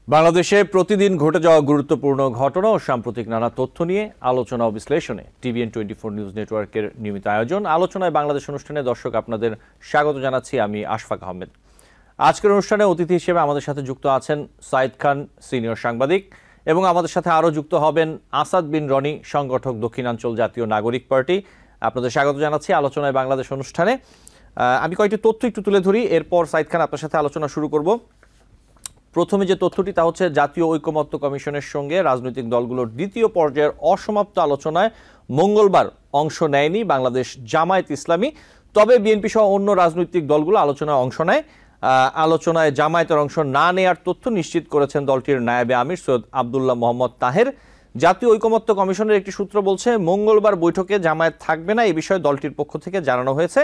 বাংলাদেশে প্রতিদিন ঘটে যাওয়া গুরুত্বপূর্ণ ঘটনা ও সাম্প্রতিক নানা তথ্য নিয়ে আলোচনা ও বিশ্লেষণে TVN24 নিউজ নেটওয়ার্কের নিয়মিত আয়োজন আলোচনায় বাংলাদেশ অনুষ্ঠানে দর্শক আপনাদের স্বাগত জানাচ্ছি। আমি আশফাক আহমেদ। আজকের অনুষ্ঠানে অতিথি হিসেবে আমাদের সাথে যুক্ত আছেন সাইদ খান, সিনিয়র সাংবাদিক, এবং আমাদের সাথে আরও যুক্ত হবেন আসাদ বিন রনি, সংগঠক, দক্ষিণাঞ্চল জাতীয় নাগরিক পার্টি। আপনাদের স্বাগত জানাচ্ছি আলোচনায় বাংলাদেশ অনুষ্ঠানে। আমি কয়েকটি তথ্য একটু তুলে ধরি, এরপর সাইদ খান আপনার সাথে আলোচনা শুরু করব। প্রথমে যে তথ্যটি তা হচ্ছে জাতীয় ঐকমত্য কমিশনের সঙ্গে রাজনৈতিক দলগুলোর দ্বিতীয় পর্যায়ের অসমাপ্ত আলোচনায় মঙ্গলবার অংশ নেয়নি বাংলাদেশ জামায়াত ইসলামী। তবে বিএনপি সহ অন্য রাজনৈতিক দলগুলো আলোচনায় অংশ নেয়। আলোচনায় জামায়াতের অংশ না নেয়ার তথ্য নিশ্চিত করেছেন দলটির নায়েবে আমির সৈয়দ আবদুল্লাহ মোহাম্মদ তাহের। জাতীয় ঐকমত্য কমিশনের একটি সূত্র বলছে, মঙ্গলবার বৈঠকে জামায়াত থাকবে না, এই বিষয়ে দলটির পক্ষ থেকে জানানো হয়েছে।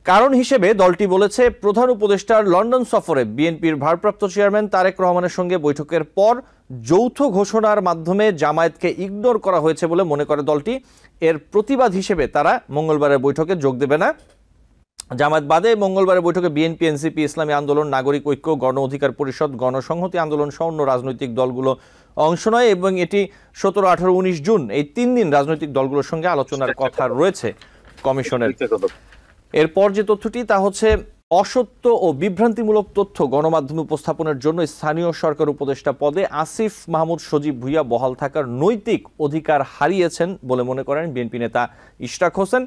কারণ হিসেবে দলটি বলেছে, প্রধান উপদেষ্টার লন্ডন সফরে বিএনপির ভারপ্রাপ্ত চেয়ারম্যান তারেক রহমানের সঙ্গে বৈঠকের পর যৌথ ঘোষণার মাধ্যমে জামায়াতকে ইগনোর করা হয়েছে বলে মনে করে দলটি। এর প্রতিবাদ হিসেবে তারা মঙ্গলবারের বৈঠকে যোগ দেবে না। জামায়াত বাদে মঙ্গলবারের বৈঠকে বিএনপি, এনসিপি, ইসলামী আন্দোলন, নাগরিক ঐক্য, গণ অধিকার পরিষদ, গণসংহতি আন্দোলন সহ অন্য রাজনৈতিক দলগুলো অংশ নেয় এবং এটি 17, 18, 19 জুন এই 3 দিন রাজনৈতিক দলগুলোর সঙ্গে আলোচনার কথা রয়েছে কমিশনের। এরপর যে তথ্যটি তা হচ্ছে, অসত্য ও বিভ্রান্তিমূলক তথ্য গণমাধ্যমে উপস্থাপনের জন্য স্থানীয় সরকার উপদেষ্টা পদে আসিফ মাহমুদ সজীব ভুঁইয়া বহাল থাকার নৈতিক অধিকার হারিয়েছেন বলে মনে করেন বিএনপি নেতা ইশরাক হোসেন।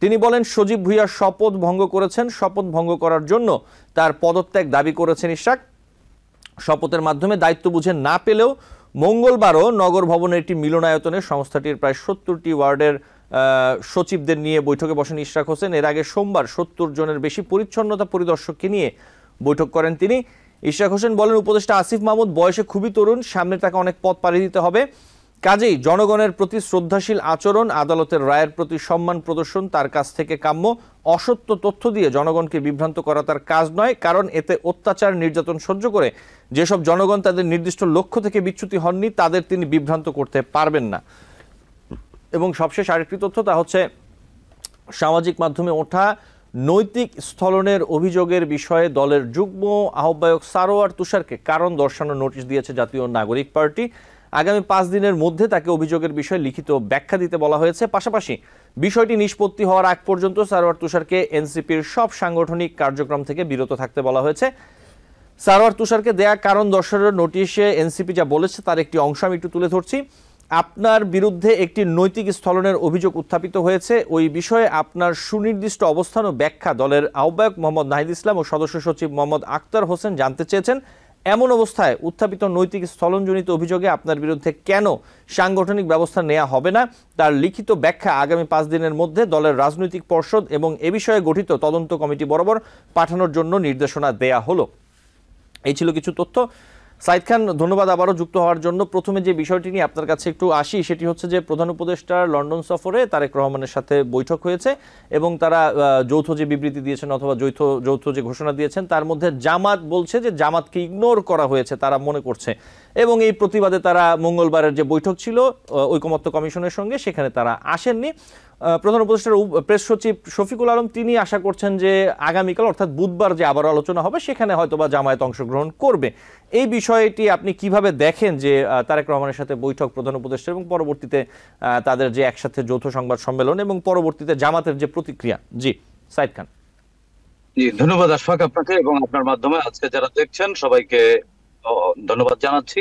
তিনি বলেন, সজীব ভুঁইয়া শপথ ভঙ্গ করেছেন, শপথ ভঙ্গ করার জন্য তার পদত্যাগ দাবি করেছেন ইশরাক। শপথের মাধ্যমে দায়িত্ব বুঝে না পেলেও মঙ্গলবারও নগর ভবনের একটি মিলনায়তনে সংস্থাটির প্রায় 70টি ওয়ার্ডের সচিবদের নিয়ে বৈঠকে বসেন ইশরাক হোসেন। এর আগে সোমবার 70 জনের বেশি পরিচ্ছন্নতা পরিদর্শককে নিয়ে বৈঠক করেন তিনি। ইশরাক হোসেন বলেন, উপদেষ্টা আসিফ মাহমুদ বয়সে খুবই তরুণ, সামনে তাকে অনেক পথ পাড়ি দিতে হবে। কাজেই জনগণের প্রতি শ্রদ্ধাশীল আচরণ, আদালতের রায়ের প্রতি সম্মান প্রদর্শন তার কাছ থেকে কাম্য। অসত্য তথ্য দিয়ে জনগণকে বিভ্রান্ত করা তার কাজ নয়, কারণ এতে অত্যাচার, নির্যাতন সহ্য করে যেসব জনগণ তাদের নির্দিষ্ট লক্ষ্য থেকে বিচ্যুতি হননি, তাদের তিনি বিভ্রান্ত করতে পারবেন না। এবং সবশেষ আরেকটি তথ্য তা হচ্ছে, সামাজিক মাধ্যমে ওঠা নৈতিক স্থলনের অভিযোগের বিষয়ে দলের যুগ্ম আহ্বায়ক সারোয়ার তুষারকে কারণ দর্শানোর নোটিশ দিয়েছে জাতীয় নাগরিক পার্টি। আগামী 5 দিনের মধ্যে তাকে অভিযোগের বিষয়ে লিখিত ব্যাখ্যা দিতে বলা হয়েছে। পাশাপাশি বিষয়টি নিষ্পত্তি হওয়ার আগ পর্যন্ত সারোয়ার তুষারকে এনসিপির সব সাংগঠনিক কার্যক্রম থেকে বিরত থাকতে বলা হয়েছে। সারোয়ার তুষারকে দেয়া কারণ দর্শানোর নোটিশে এনসিপি যা বলেছে তার একটি অংশ আমি একটু তুলে ধরছি। আপনার বিরুদ্ধে একটি নৈতিক স্থলনের অভিযোগ উত্থাপিত হয়েছে, ওই বিষয়ে আপনার সুনির্দিষ্ট অবস্থান ও ব্যাখ্যা দলের আহ্বায়ক মোহাম্মদ নাহিদ ইসলাম ও সদস্য সচিব মোহাম্মদ আক্তার হোসেন জানতে চেয়েছেন। এমন অবস্থায় উত্থাপিত নৈতিক স্থলনজনিত অভিযোগে আপনার বিরুদ্ধে কেন সাংগঠনিক ব্যবস্থা নেওয়া হবে না, তার লিখিত ব্যাখ্যা আগামী 5 দিনের মধ্যে দলের রাজনৈতিক পর্ষদ এবং এ বিষয়ে গঠিত তদন্ত কমিটি বরাবর পাঠানোর জন্য নির্দেশনা দেয়া হলো। এই ছিল কিছু তথ্য। সাইদ খান, ধন্যবাদ আবারও যুক্ত হওয়ার জন্য। প্রথমে যে বিষয়টি নিয়ে আপনার কাছে একটু আসি, সেটি হচ্ছে যে প্রধান উপদেষ্টার লন্ডন সফরে তারেক রহমানের সাথে বৈঠক হয়েছে এবং তারা যৌথ যে বিবৃতি দিয়েছেন অথবা যৌথ যে ঘোষণা দিয়েছেন তার মধ্যে জামাত বলছে যে জামাতকে ইগনোর করা হয়েছে তারা মনে করছে, এবং এই প্রতিবাদে তারা মঙ্গলবারের যে বৈঠক ছিল ঐকমত্য কমিশনের সঙ্গে সেখানে তারা আসেননি। প্রধান উপদেষ্টার প্রেস সচিব শফিকুল আলম তিনি আশা করছেন যে আগামীকাল অর্থাৎ বুধবার যে আবার আলোচনা হবে সেখানে হয়তোবা জামায়াত অংশগ্রহণ করবে। এই বিষয়টি আপনি কিভাবে দেখেন যে তারেক রহমানের সাথে বৈঠক প্রধান উপদেষ্টা এবং পরবর্তীতে তাদের যে একসাথে যৌথ সংবাদ সম্মেলন এবং পরবর্তীতে জামাতের যে প্রতিক্রিয়া? জি সাইদ খান। জি, ধন্যবাদ আশফাক আপনাকে এবং আপনার মাধ্যমে আজকে যারা দেখছেন সবাইকে ধন্যবাদ জানাচ্ছি।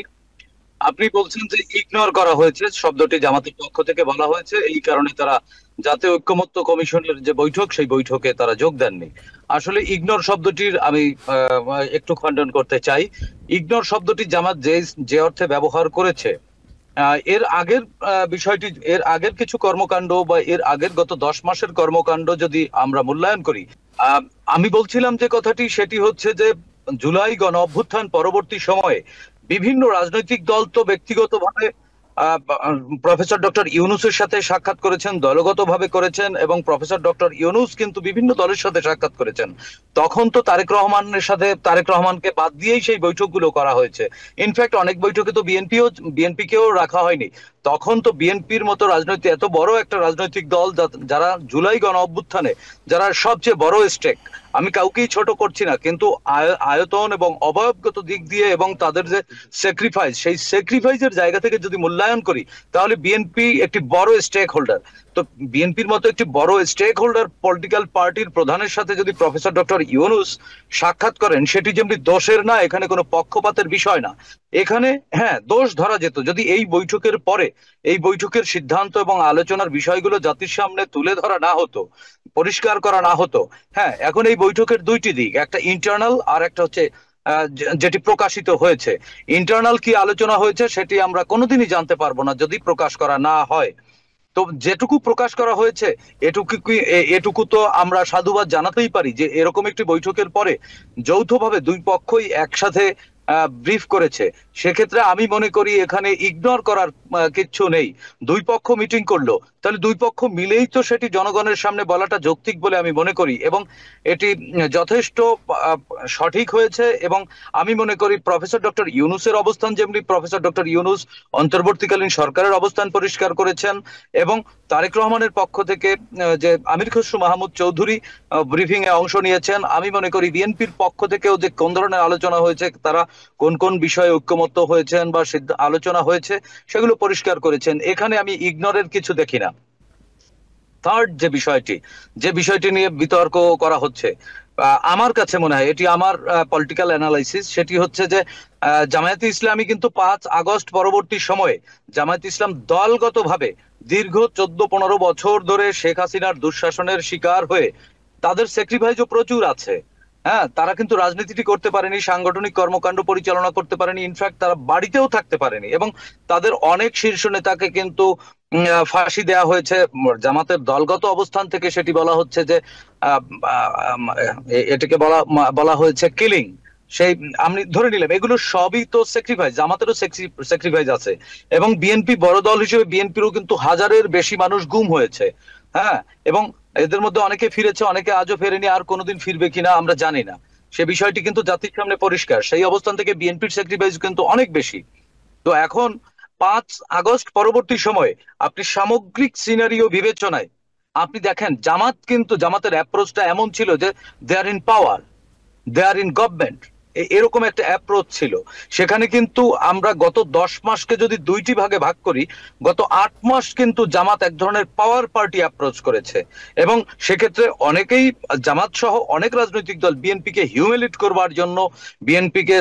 আপনি বলছেন যে ইগনোর করা হয়েছে, শব্দটি জামাতের পক্ষ থেকে বলা হয়েছে, এই কারণে তারা জাতীয় ঐকমত্য কমিশনের যে বৈঠক সেই বৈঠকে তারা যোগ দেননি। আসলে ইগনোর শব্দটির আমি একটু খণ্ডন করতে চাই। ইগনোর শব্দটি জামাত যে অর্থে ব্যবহার করেছে, এর আগের বিষয়টি, এর আগের কিছু কর্মকাণ্ড বা এর আগের গত 10 মাসের কর্মকাণ্ড যদি আমরা মূল্যায়ন করি, আমি বলছিলাম যে কথাটি, সেটি হচ্ছে যে জুলাই গণ অভ্যুত্থান পরবর্তী সময়ে বিভিন্ন রাজনৈতিক দল তো ব্যক্তিগতভাবে প্রফেসর ডক্টর ইউনূসের সাথে সাক্ষাৎ করেছেন, দলগতভাবে করেছেন, এবং প্রফেসর ডক্টর ইউনূস কিন্তু বিভিন্ন দলের সাথে সাক্ষাৎ করেছেন। তখন তো তারেক রহমানকে বাদ দিয়েই সেই বৈঠকগুলো করা হয়েছে। ইনফ্যাক্ট অনেক বৈঠকে তো বিএনপিকেও রাখা হয়নি। তখন তো বিএনপির মতো রাজনৈতিক এত বড় একটা রাজনৈতিক দল যারা জুলাই গণ অভ্যুত্থানে যারা সবচেয়ে বড় স্টেক, আমি কাউকেই ছোট করছি না, কিন্তু আয়তন এবং অবয়বগত দিক দিয়ে এবং তাদের যে স্যাক্রিফাইস, সেই স্যাক্রিফাইসের জায়গা থেকে যদি মূল্যায়ন করি তাহলে বিএনপি একটি বড় স্টেক হোল্ডার। তো বিএনপির মতো একটি বড় স্টেক হোল্ডার পলিটিক্যাল পার্টির প্রধানের সাথে যদি প্রফেসর ডক্টর ইউনূস সাক্ষাৎ করেন, সেটি যেমনি দোষের না, এখানে কোনো পক্ষপাতের বিষয় না। এখানে হ্যাঁ দোষ ধরা যেত যদি এই বৈঠকের পরে এই বৈঠকের সিদ্ধান্ত এবং আলোচনার বিষয়গুলো জাতির সামনে তুলে ধরা না হতো, পরিষ্কার করা না হতো। হ্যাঁ, এখন এই বৈঠকের দুইটি দিক, একটা ইন্টারনাল আর একটা হচ্ছে যেটি প্রকাশিত হয়েছে। ইন্টারনাল কি আলোচনা হয়েছে সেটি আমরা কোনোদিনই জানতে পারবো না যদি প্রকাশ করা না হয়। তো যেটুকু প্রকাশ করা হয়েছে এটুকু তো আমরা সাধুবাদ জানাতেই পারি যে এরকম একটি বৈঠকের পরে যৌথভাবে দুই পক্ষই একসাথে ব্রিফ করেছে। সেক্ষেত্রে আমি মনে করি এখানে ইগনোর করার কিচ্ছু নেই। দুই পক্ষ মিটিং করলো, তাহলে দুই পক্ষ মিলেই তো সেটি জনগণের সামনে বলাটা যৌক্তিক বলে আমি মনে করি, এবং এটি যথেষ্ট সঠিক হয়েছে। এবং আমি মনে করি প্রফেসর ডক্টর ইউনূসের অবস্থান, যেমনি প্রফেসর ডক্টর ইউনূস অন্তর্বর্তীকালীন সরকারের অবস্থান পরিষ্কার করেছেন, এবং তারেক রহমানের পক্ষ থেকে যে আমির খসরু মাহমুদ চৌধুরী ব্রিফিং এ অংশ নিয়েছেন, আমি মনে করি বিএনপির পক্ষ থেকেও যে কোন ধরনের আলোচনা হয়েছে, তারা কোন কোন বিষয়ে ঐক্যমত্য হয়েছেন বা আলোচনা হয়েছে সেগুলো পরিষ্কার করেছেন। এখানে আমি ইগনোরের কিছু দেখি না। থার্ড যে বিষয়টি নিয়ে বিতর্ক করা হচ্ছে, আমার কাছে মনে হয় এটি আমার পলিটিক্যাল অ্যানালাইসিস, সেটি হচ্ছে যে জামায়াতে ইসলামী কিন্তু 5 আগস্ট পরবর্তী সময়ে জামায়াতে ইসলাম দলগতভাবে দীর্ঘ 14-15 বছর ধরে শেখ হাসিনার দুঃশাসনের শিকার হয়ে তাদের স্যাক্রিফাইসও প্রচুর আছে। হ্যাঁ, তারা কিন্তু রাজনীতিটি করতে পারেনি, সাংগঠনিক কর্মকাণ্ড পরিচালনা করতে পারেনি, ইনফ্যাক্ট তারা বাড়িতেও থাকতে পারেনি, এবং তাদের অনেক শীর্ষ নেতাকে কিন্তু ফাঁসি দেওয়া হয়েছে। জামাতের দলগত অবস্থান থেকে সেটি বলা হচ্ছে যে এটাকে বলা হয়েছে কিলিং। সেই আমি ধরে নিলাম এগুলো সবই তো স্যাক্রিফাইস, জামাতেরও স্যাক্রিফাইস আছে। এবং বিএনপি বড় দল হিসেবে বিএনপিরও কিন্তু হাজারের বেশি মানুষ গুম হয়েছে। হ্যাঁ, এবং এদের মধ্যে অনেকে ফিরেছে, অনেকে আজও ফেরেনি, আর কোনোদিন ফিরবে কিনা আমরা জানি না। সে বিষয়টি কিন্তু জাতির সামনে পরিষ্কার। সেই অবস্থান থেকে বিএনপির স্যাক্রিফাইস কিন্তু অনেক বেশি। তো এখন 5 আগস্ট পরবর্তী সময়ে আপনি সামগ্রিক সিনারিও বিবেচনায় আপনি দেখেন জামাতের অ্যাপ্রোচটা এমন ছিল যে they are in power, they are in government, এরকম একটা অ্যাপ্রোচ ছিল। সেখানে কিন্তু আমরা গত 10 মাসকে যদি দুইটি ভাগে ভাগ করি, গত 8 মাস কিন্তু জামাত এক ধরনের পাওয়ার পার্টি অ্যাপ্রোচ করেছে, এবং সেক্ষেত্রে অনেকেই জামাত সহ অনেক রাজনৈতিক দল বিএনপিকে হিউমিলিয়েট করবার জন্য, বিএনপিকে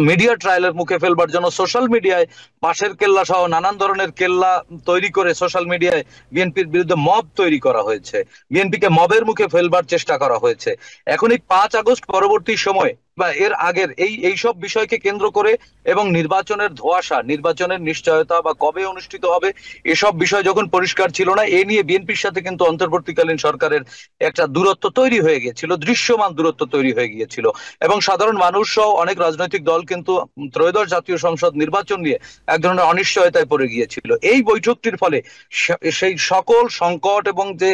মিডিয়া ট্রায়ালের মুখে ফেলবার জন্য সোশ্যাল মিডিয়ায় পাশের কেল্লা সহ নানান ধরনের কেল্লা তৈরি করে সোশ্যাল মিডিয়ায় বিএনপির বিরুদ্ধে মব তৈরি করা হয়েছে, বিএনপিকে মবের মুখে ফেলবার চেষ্টা করা হয়েছে। এখন এই 5 আগস্ট পরবর্তী সময় বা এর আগের এই সব বিষয়কে কেন্দ্র করে, এবং নির্বাচনের ধোঁয়াশা, নির্বাচনের নিশ্চয়তা বা কবে অনুষ্ঠিত হবে এসব বিষয় যখন পরিষ্কার ছিল না, এ নিয়ে বিএনপির সাথে কিন্তু অন্তর্বর্তীকালীন সরকারের একটা দূরত্ব তৈরি হয়ে গিয়েছিল, দৃশ্যমান দূরত্ব তৈরি হয়ে গিয়েছিল। এবং সাধারণ মানুষ সহ অনেক রাজনৈতিক দল কিন্তু ত্রয়োদশ জাতীয় সংসদ নির্বাচন নিয়ে এক ধরনের অনিশ্চয়তায় পড়ে গিয়েছিল। এই বৈঠকটির ফলে সেই সকল সংকট এবং যে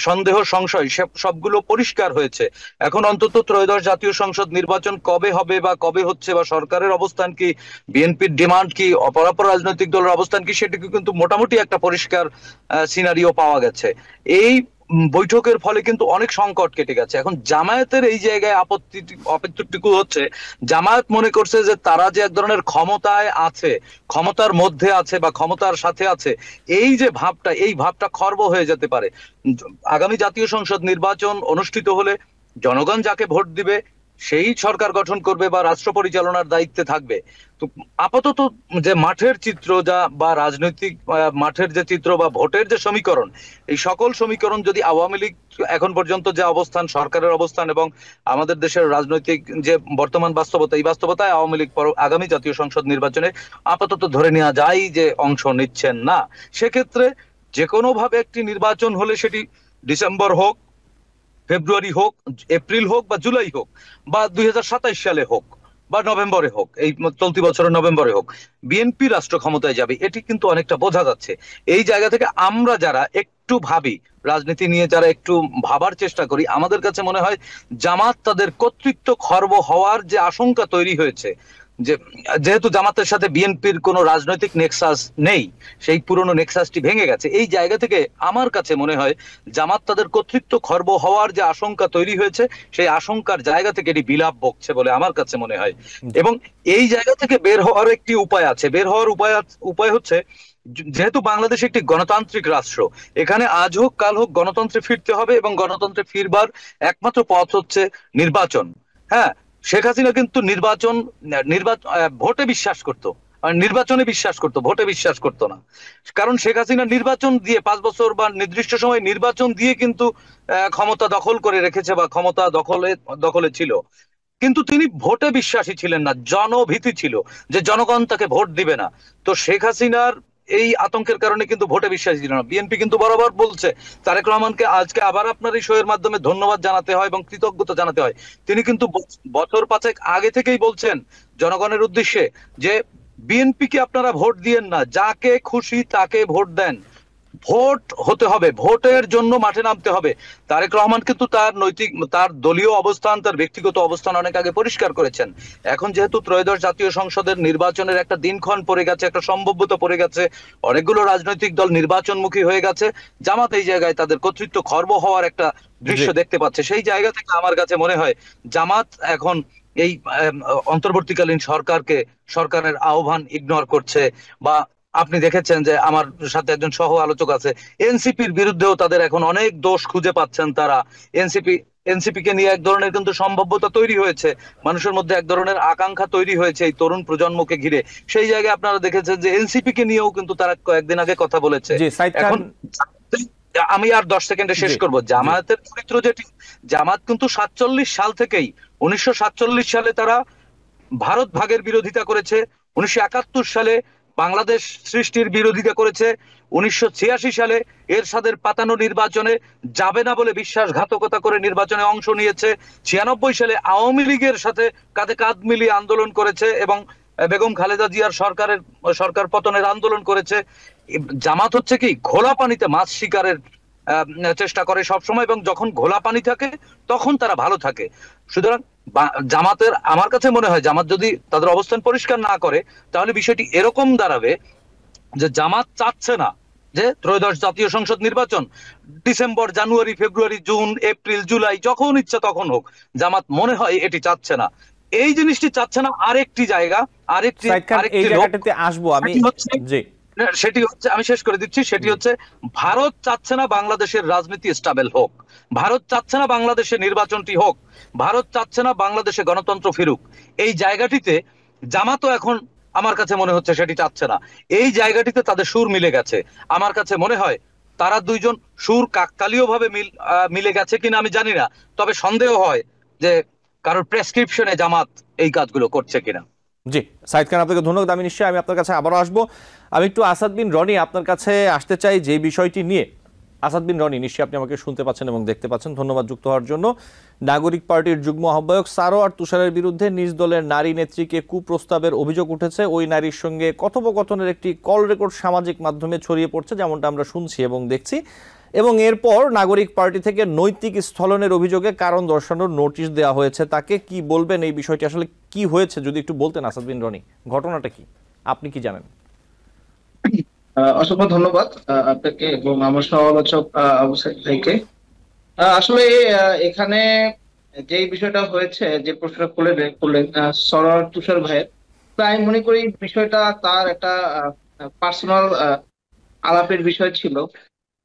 সন্দেহ সংশয় সবগুলো পরিষ্কার হয়েছে। এখন অন্তত ত্রয়োদশ জাতীয় সংসদ নির্বাচন কবে হবে বা কবে হচ্ছে, বা সরকারের অবস্থান কি, বিএনপির ডিমান্ড কি, অপরাপর রাজনৈতিক দলের অবস্থান কি, সেটিকে কিন্তু মোটামুটি একটা পরিষ্কার সিনারিও পাওয়া গেছে। এই বৈঠকের ফলে কিন্তু অনেক সংকট কেটে গেছে। এখন জামায়াতের এই জায়গায় আপত্তিটুকু হচ্ছে, জামায়াত মনে করছে যে তারা যে এক ধরনের ক্ষমতায় আছে, ক্ষমতার মধ্যে আছে বা ক্ষমতার সাথে আছে, এই যে ভাবটা, এই ভাবটা খর্ব হয়ে যেতে পারে। আগামী জাতীয় সংসদ নির্বাচন অনুষ্ঠিত হলে জনগণ যাকে ভোট দিবে সেই সরকার গঠন করবে বা রাষ্ট্র পরিচালনার দায়িত্বে থাকবে। তো আপাতত যে মাঠের চিত্র বা রাজনৈতিক মাঠের যে চিত্র বা ভোটের যে সমীকরণ, এই সকল সমীকরণ যদি আওয়ামী লীগ এখন পর্যন্ত যে অবস্থান, সরকারের অবস্থান এবং আমাদের দেশের রাজনৈতিক যে বর্তমান বাস্তবতা, এই বাস্তবতায় আওয়ামী লীগ আগামী জাতীয় সংসদ নির্বাচনে আপাতত ধরে নেওয়া যায় যে অংশ নিচ্ছেন না। সেক্ষেত্রে যে কোনো ভাবে একটি নির্বাচন হলে সেটি ডিসেম্বর হোক, ফেব্রুয়ারি হোক, এপ্রিল হোক বা জুলাই হোক, বা 2027 সালে হোক বা নভেম্বরে হোক, এই চলতি বছরের নভেম্বরে হোক, বিএনপি রাষ্ট্র ক্ষমতায় যাবে, এটি কিন্তু অনেকটা বোঝা যাচ্ছে। এই জায়গা থেকে আমরা যারা একটু ভাবি, রাজনীতি নিয়ে যারা একটু ভাবার চেষ্টা করি, আমাদের কাছে মনে হয় জামাত তাদের কর্তৃত্ব খর্ব হওয়ার যে আশঙ্কা তৈরি হয়েছে, যে যেহেতু জামাতের সাথে বিএনপির কোনো রাজনৈতিক নেক্সাস নেই, সেই পুরনো নেক্সাসটি ভেঙে গেছে, এই জায়গা থেকে আমার কাছে মনে হয় জামাত তাদের কর্তৃত্ব খর্ব হওয়ার যে আশঙ্কা তৈরি হয়েছে, সেই আশঙ্কার জায়গা থেকে এটি বিলাপ বকছে বলে আমার কাছে মনে হয়। এবং এই জায়গা থেকে বের হওয়ার একটি উপায় আছে। বের হওয়ার উপায় হচ্ছে, যেহেতু বাংলাদেশ একটি গণতান্ত্রিক রাষ্ট্র, এখানে আজ হোক কাল হোক গণতন্ত্রে ফিরতে হবে, এবং গণতন্ত্রে ফিরবার একমাত্র পথ হচ্ছে নির্বাচন। হ্যাঁ, শেখ হাসিনা কিন্তু ভোটে বিশ্বাস করতো, নির্বাচনে বিশ্বাস করতো, ভোটে বিশ্বাস করতো না। কারণ শেখ হাসিনা নির্বাচন দিয়ে 5 বছর বা নির্দিষ্ট সময় নির্বাচন দিয়ে কিন্তু ক্ষমতা দখল করে রেখেছে, বা ক্ষমতা দখলে ছিল। কিন্তু তিনি ভোটে বিশ্বাসী ছিলেন না, জনভীতি ছিল যে জনগণ তাকে ভোট দিবে না। তো শেখ হাসিনার এই আতঙ্কের কারণে কিন্তু ভোটে বিশ্বাসী ছিল না। বিএনপি কিন্তু বরাবর বলছে, তারেক রহমানকে আজকে আবার আপনার এই শোয়ের মাধ্যমে ধন্যবাদ জানাতে হয় এবং কৃতজ্ঞতা জানাতে হয়। তিনি কিন্তু বছর 5 আগে থেকেই বলছেন জনগণের উদ্দেশ্যে যে বিএনপি কে আপনারা ভোট দিয়েন না, যাকে খুশি তাকে ভোট দেন, ভোট হতে হবে, ভোটের জন্য মাঠে নামতে হবে। তারেক রহমান কিন্তু তার দলীয় অবস্থান, তার ব্যক্তিগত অবস্থান অনেক আগে পরিষ্কার করেছেন। এখন যেহেতু ত্রয়োদশ জাতীয় সংসদের নির্বাচনের একটা দিনক্ষণ পড়ে গেছে, একটা সম্ভাব্যতা পড়ে গেছে, অনেকগুলো রাজনৈতিক দল নির্বাচনমুখী হয়ে গেছে, জামাত এই জায়গায় তাদের কর্তৃত্ব খর্ব হওয়ার একটা দৃশ্য দেখতে পাচ্ছে। সেই জায়গা থেকে আমার কাছে মনে হয় জামাত এখন এই অন্তর্বর্তীকালীন সরকারের আহ্বান ইগনোর করছে। বা আপনি দেখেছেন যে আমার সাথে একজন সহ আলোচক আছে, এনসিপির বিরুদ্ধেও তাদের এখন অনেক দোষ খুঁজে পাচ্ছেন তারা। এনসিপি কে নিয়ে এক ধরনের কিন্তু সম্ভাব্যতা তৈরি হয়েছে, মানুষের মধ্যে এক ধরনের আকাঙ্ক্ষা তৈরি হয়েছে এই তরুণ প্রজন্মকে ঘিরে। সেই জায়গায় আপনারা দেখেছেন যে এনসিপি কে নিয়েও কিন্তু তারা কয়েকদিন আগে কথা বলেছে। এখন আমি আর 10 সেকেন্ডে শেষ করব। জামায়াতের চরিত্র যেটি, জামাত কিন্তু 47 সাল থেকেই, 1947 সালে তারা ভারত ভাগের বিরোধিতা করেছে, 1971 সালে বাংলাদেশ সৃষ্টির বিরোধিতা করেছে, 1986 সালে এরশাদের পাতানো নির্বাচনে যাবে না বলে বিশ্বাসঘাতকতা করে নির্বাচনে অংশ নিয়েছে, 96 সালে আওয়ামী লীগের সাথে কাঁধে কাঁধ মিলিয়ে আন্দোলন করেছে এবং বেগম খালেদা জিয়ার সরকার পতনের আন্দোলন করেছে। জামাত হচ্ছে কি ঘোলা পানিতে মাছ শিকারের চেষ্টা করে সবসময়, এবং যখন ঘোলা পানি থাকে তখন তারা ভালো থাকে। সুতরাং জামাতের, আমার কাছে মনে হয় জামাত যদি তাদের অবস্থান পরিষ্কার না করে, তাহলে বিষয়টি এরকম দাঁড়াবে যে জামাত চাচ্ছে না যে ত্রয়োদশ জাতীয় সংসদ নির্বাচন ডিসেম্বর, জানুয়ারি, ফেব্রুয়ারি, জুন, এপ্রিল, জুলাই যখন ইচ্ছা তখন হোক, জামাত মনে হয় এটি চাচ্ছে না। এই জিনিসটি চাচ্ছে না আরেকটি জায়গাটাতে আসবো আমি। সেটি হচ্ছে, আমি শেষ করে দিচ্ছি, সেটি হচ্ছে ভারত চাচ্ছে না বাংলাদেশের রাজনীতি স্টেবল হোক, ভারত চাচ্ছে না বাংলাদেশের নির্বাচনটি হোক, ভারত চাচ্ছে না বাংলাদেশে গণতন্ত্র ফিরুক। এই জায়গাটিতে জামাতও এখন আমার কাছে মনে হচ্ছে সেটি চাচ্ছে না। এই জায়গাটিতে তাদের সুর মিলে গেছে। আমার কাছে মনে হয় তারা দুইজন সুর কাকতালীয় ভাবে মিলে গেছে কিনা আমি জানি না, তবে সন্দেহ হয় যে কারোর প্রেসক্রিপশনে জামাত এই কাজগুলো করছে কিনা। জি, সাইদ খান, আপনাকে ধন্যবাদ। আমি নিশ্চয়ই আপনার কাছে আবারও আসবো। আমি একটু আসাদ বিন রনি আপনার কাছে আসতে চাই যে বিষয়টি নিয়ে। আসাদ বিন রনি, নিশ্চয়ই আপনি আমাকে শুনতে পাচ্ছেন এবং দেখতে পাচ্ছেন, ধন্যবাদ যুক্ত হওয়ার জন্য। নাগরিক পার্টির যুগ্ম আহ্বায়ক সারোয়ার তুষারের বিরুদ্ধে নিজ দলের নারী নেত্রীকে কুপ্রস্তাবের অভিযোগ উঠেছে। ওই নারীর সঙ্গে কথোপকথনের একটি কল রেকর্ড সামাজিক মাধ্যমে ছড়িয়ে পড়ছে, যেমনটা আমরা শুনছি এবং দেখছি। এবং এরপর নাগরিক পার্টি থেকে নৈতিক স্থলনের অভিযোগে কারণ দর্শানোর নোটিশ দেওয়া হয়েছে তাকে। কি বলবেন এই বিষয়টি, আসলে কি হয়েছে যদি একটু বলতেন আসাদ বিন রনি, ঘটনাটা কি, আপনি কি জানেন? অসংখ্য ধন্যবাদ আপনাকে এবং আমার সহ-আলোচক আবু সাঈদ ভাইকে। আসলে এখানে যে বিষয়টা হয়েছে, যে প্রশ্নটা করলেন সরোয়ার তুষার ভাইয়ের, তাই মনে করি বিষয়টা তার একটা পার্সোনাল আলাপের বিষয় ছিল।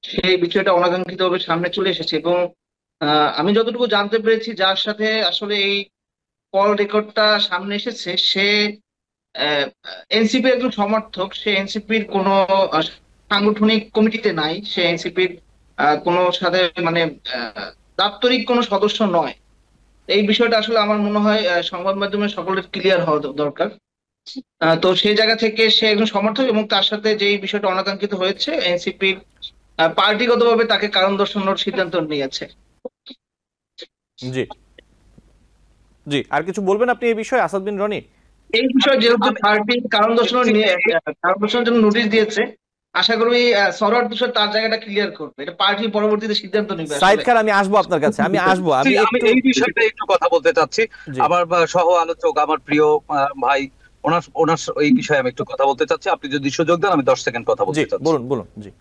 সেই বিষয়টা অনাকাঙ্ক্ষিতভাবে সামনে চলে এসেছে এবং আমি যতটুকু জানতে পেরেছি যার সাথে আসলে এই কল রেকর্ডটা সামনে এসেছে সে এনসিপির একজন সমর্থক। সে এনসিপির কোনো সাংগঠনিক কমিটিতে নাই, সে এনসিপির কোনো সাথে মানে দাপ্তরিক কোনো সদস্য নয়। এই বিষয়টা আসলে আমার মনে হয় সংবাদ মাধ্যমে সকলের ক্লিয়ার হওয়া দরকার। তো সেই জায়গা থেকে সে একজন সমর্থক এবং তার সাথে যে বিষয়টা অনাকাঙ্ক্ষিত হয়েছে, এনসিপির পার্টিগতভাবে তাকে কারণ দর্শানোর সিদ্ধান্ত নিয়েছে। জি জি, আর কিছু বলবেন আপনি এই বিষয়ে আসাদ বিন রনি? এই বিষয়ে যেহেতু পার্টি কারণ দর্শানোর জন্য নোটিশ দিয়েছে, আশা করি সরোয়ার তুষার তার জায়গাটা ক্লিয়ার করবে, এটা পার্টি পরবর্তীতে সিদ্ধান্ত নেবে। সাইদ খান, আমি আসবো আপনার কাছে, আমি এই বিষয়টা একটু কথা বলতে চাচ্ছি। আমার সহ আলোচক, আমার প্রিয় ভাই ওনার ওনার এই বিষয়ে আমি একটু কথা বলতে চাচ্ছি, আপনি যদি সুযোগ দেন আমি 10 সেকেন্ড কথা জি বলতে চাচ্ছি। বলুন বলুন। জি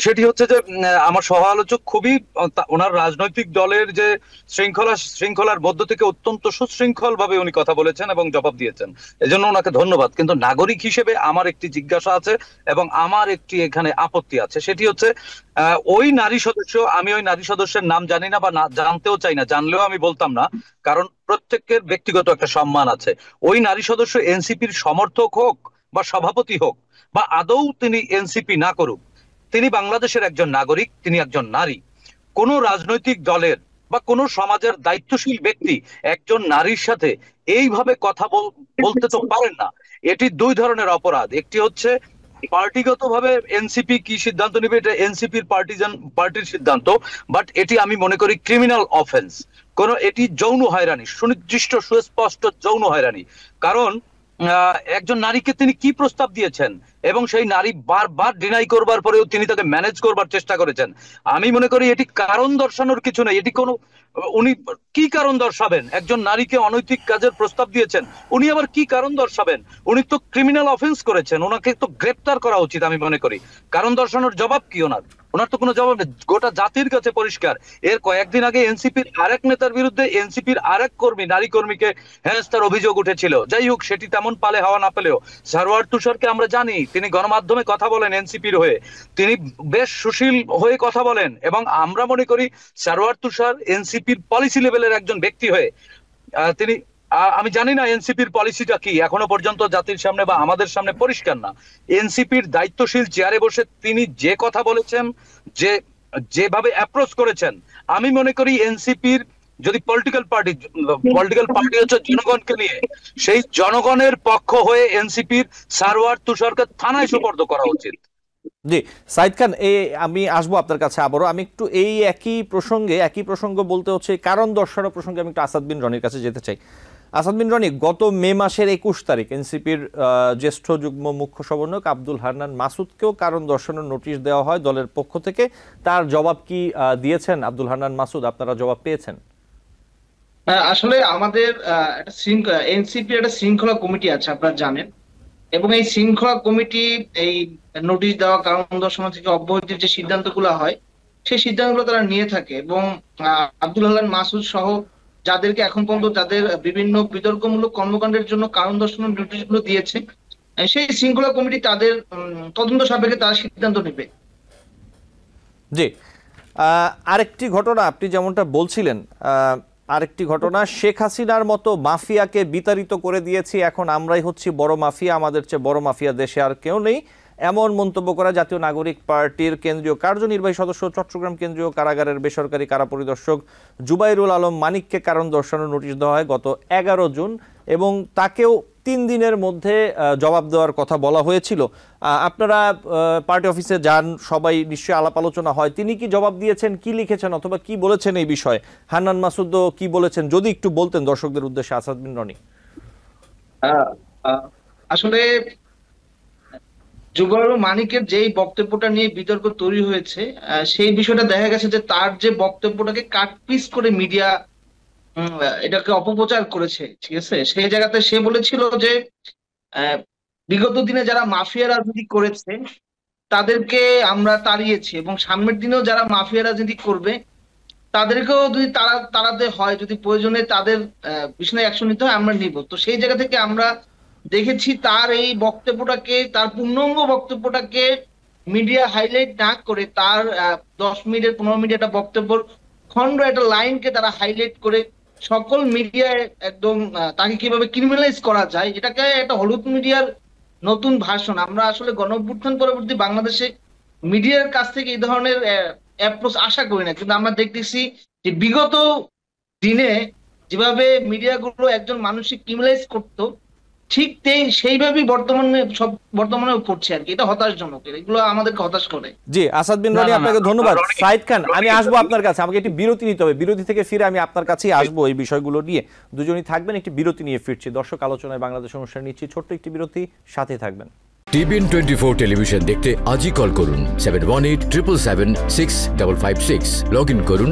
সেটি হচ্ছে যে আমার সহ আলোচক খুবই ওনার রাজনৈতিক দলের যে শৃঙ্খলার মধ্য থেকে অত্যন্ত সুশৃঙ্খল ভাবে উনি কথা বলেছেন এবং জবাব দিয়েছেন, এজন্য ওনাকে ধন্যবাদ। কিন্তু নাগরিক হিসেবে আমার একটি জিজ্ঞাসা আছে এবং আমার একটি এখানে আপত্তি আছে। সেটি হচ্ছে ওই নারী সদস্য, আমি ওই নারী সদস্যের নাম জানি না বা জানতেও চাই না, জানলেও আমি বলতাম না, কারণ প্রত্যেকের ব্যক্তিগত একটা সম্মান আছে। ওই নারী সদস্য এনসিপির সমর্থক হোক বা সভাপতি হোক বা আদৌ তিনি এনসিপি না করুক, তিনি বাংলাদেশের একজন নাগরিক, তিনি একজন নারী। কোন রাজনৈতিক দলের বা কোন সমাজের দায়িত্বশীল ব্যক্তি একজন নারীর সাথে এইভাবে কথা বলতে তো পারেন না। এটি দুই ধরনের অপরাধ। একটি হচ্ছে পার্টিগতভাবে এনসিপি কি সিদ্ধান্ত নেবে এটা এনসিপির পার্টির সিদ্ধান্ত, বাট এটি আমি মনে করি ক্রিমিনাল অফেন্স। এটি যৌন হয়রানি, সুনির্দিষ্ট সুস্পষ্ট যৌন হয়রানি। কারণ একজন নারীকে তিনি কি প্রস্তাব দিয়েছেন এবং সেই নারী বারবার ডিনাই করবার পরেও তিনি তাকে ম্যানেজ করবার চেষ্টা করেছেন। আমি মনে করি এটি কারণ দর্শানোর কিছু নেই। এটি কোনো, উনি কি কারণ দর্শাবেন? একজন নারীকে অনৈতিক কাজের প্রস্তাব দিয়েছেন, উনি আবার কি কারণ দর্শাবেন? উনি তো ক্রিমিনাল অফেন্স করেছেন, ওনাকে তো গ্রেপ্তার করা উচিত আমি মনে করি। কারণ দর্শানোর জবাব কি ওনার? ওনার তো কোনো জবাব নেই, গোটা জাতির কাছে পরিষ্কার। এর কয়েকদিন আগে এনসিপির আরেক নেতার বিরুদ্ধে এনসিপির আরেক কর্মী, নারী কর্মীকে হেনস্থার অভিযোগ উঠেছিল। যাই হোক, সেটি তেমন পালে হাওয়া না পেলেও সারওয়ার তুষারকে আমরা জানি, তিনি গণমাধ্যমে কথা বলেন এনসিপির হয়ে, তিনি বেশ সুশীল হয়ে কথা বলেন এবং আমরা মনে করি সারওয়ার তুষার এনসিপির পলিসি লেভেলের একজন ব্যক্তি হয়ে তিনি, আমি জানি না এনসিপির পলিসিটা কি, এখনো পর্যন্ত জাতির সামনে বা আমাদের সামনে পরিষ্কার না। এনসিপির দায়িত্বশীল চেয়ারে বসে তিনি যে কথা বলেছেন, যেভাবে অ্যাপ্রোচ করেছেন, আমি মনে করি এনসিপির যদি পলিটিক্যাল পার্টি হচ্ছে জনগণকে নিয়ে, সেই জনগণের পক্ষ হয়ে এনসিপির সারওয়ার তুষারকে থানায় সুপর্দ করা উচিত। জি সাইদ খান, আমি আসবো আপনার কাছে আবারও। আমি একটু এই একই প্রসঙ্গ বলতে হচ্ছে কারণ দর্শানোর প্রসঙ্গে আমি একটু আসাদ বিন রনির কাছে যেতে চাই। আসাদ বিন রনি, গত মে মাসের 21 তারিখ এনসিপির জ্যেষ্ঠ যুগ্ম মুখ্য সমন্বয়ক আব্দুল হান্নান মাসুদকেও কারণ দর্শানোর নোটিশ দেওয়া হয় দলের পক্ষ থেকে। তার জবাব কি দিয়েছেন আব্দুল হান্নান মাসুদ? আপনারা জবাব পেয়েছেন? আসলে আমাদের একটা এনসিপির একটা শৃঙ্খলা কমিটি আছে, আপনারা জানেন, এবং এই শৃঙ্খলা কমিটি এই নোটিশ দেওয়া, কারণ দর্শানো থেকে অব্যাহতির যে সিদ্ধান্তগুলো হয় সেই সিদ্ধান্তগুলো তারা নিয়ে থাকে। এবং আব্দুল হান্নান মাসুদ সহ যাদেরকে এখন পর্যন্ত যাদের বিভিন্ন বিতর্কমূলক কর্মকাণ্ডের জন্য কারণ দর্শানোর নোটিশগুলো দিয়েছে, সেই শৃঙ্খলা কমিটি তাদের তদন্ত সাপেক্ষে তারা সিদ্ধান্ত নেবে। জি, আরেকটি ঘটনা আপনি যেমনটা বলছিলেন, আরেকটি ঘটনা, শেখ হাসিনার মতো মাফিয়াকে বিতাড়িত করে দিয়েছি, এখন আমরাই হচ্ছি বড় মাফিয়া, আমাদের চেয়ে বড় মাফিয়া দেশে আর কেউ নেই, এমন মন্তব্য করা জাতীয় নাগরিক পার্টির কেন্দ্রীয় কার্যনির্বাহী সদস্য, চট্টগ্রাম কেন্দ্রীয় কারাগারের বেসরকারি কারা পরিদর্শক জুবাইরুল আলম মানিককে কারণ দর্শানোর নোটিশ দেওয়া হয় গত 11 জুন এবং তাকেও 3 দিনের মধ্যে জবাব দেওয়ার কথা বলা হয়েছিল। আপনারা পার্টি অফিসে যান, সবাই নিশ্চয়ই আলাপ আলোচনা হয়, তিনি কি জবাব দিয়েছেন, কি লিখেছেন অথবা কি বলেছেন এই বিষয়ে? হান্নান মাসুদও কি বলেছেন যদি একটু বলতেন দর্শকদের উদ্দেশ্যে আসাদ বিন রনি। আসলে জুবাইরুল মানিকের যেই বক্তব্যটা নিয়ে বিতর্ক তৈরি হয়েছে, সেই বিষয়টা দেখা গেছে যে তার যে বক্তব্যটাকে কাটপিস করে মিডিয়া এটাকে অপপ্রচার করেছে, ঠিক আছে। সেই জায়গাতে সে বলেছিল যে বিগত দিনে যারা মাফিয়া রাজনীতি করেছে তাদেরকে আমরা তাড়িয়েছি এবং সামনের দিনেও যারা মাফিয়া রাজনীতি করবে তাদেরকেও যদি তাড়াতে হয়, যদি প্রয়োজনে তাদের বিষয়ে অ্যাকশন নিতে হয়, আমরা নিব। তো সেই জায়গা থেকে আমরা দেখেছি তার এই বক্তব্যটাকে, তার পূর্ণাঙ্গ বক্তব্যটাকে মিডিয়া হাইলাইট না করে তার 10 মিনিট 15 মিনিট একটা বক্তব্যের খন্ড, একটা লাইনকে তারা হাইলাইট করে সকল মিডিয়ায় একদম তাকে কিভাবে ক্রিমিনালাইজ করা যায়, এটাকে একটা হলুদ মিডিয়ার নতুন ভাষণ। আমরা আসলে গণঅভ্যুত্থান পরবর্তী বাংলাদেশে মিডিয়ার কাছ থেকে এই ধরনের অ্যাপ্রোচ আশা করি না, কিন্তু আমরা দেখতেছি যে বিগত দিনে যেভাবে মিডিয়াগুলো একজন মানুষকে ক্রিমিনালাইজ করতো, ঠিক সেইভাবেই বর্তমানে করছে আর কি। এটা হতাশজনক, এগুলো আমাদেরকে হতাশ করে। জি আসাদ বিন রনি, আপনাকে ধন্যবাদ। সাইদ খান, আমি আসবো আপনার কাছে, আমাকে একটি বিরতি নিতে হবে, বিরতি থেকে ফিরে আমি আপনার কাছেই আসবো এই বিষয়গুলো নিয়ে। দুজনই থাকবেন, একটি বিরতি নিয়ে ফিরছি। দর্শক আলোচনায় বাংলাদেশ অনুষ্ঠান নিচ্ছি, ছোট্ট একটি বিরতি, সাথে থাকবেন। TBN 24 টেলিভিশন দেখতে আজই কল করুন 7187776556। লগ ইন করুন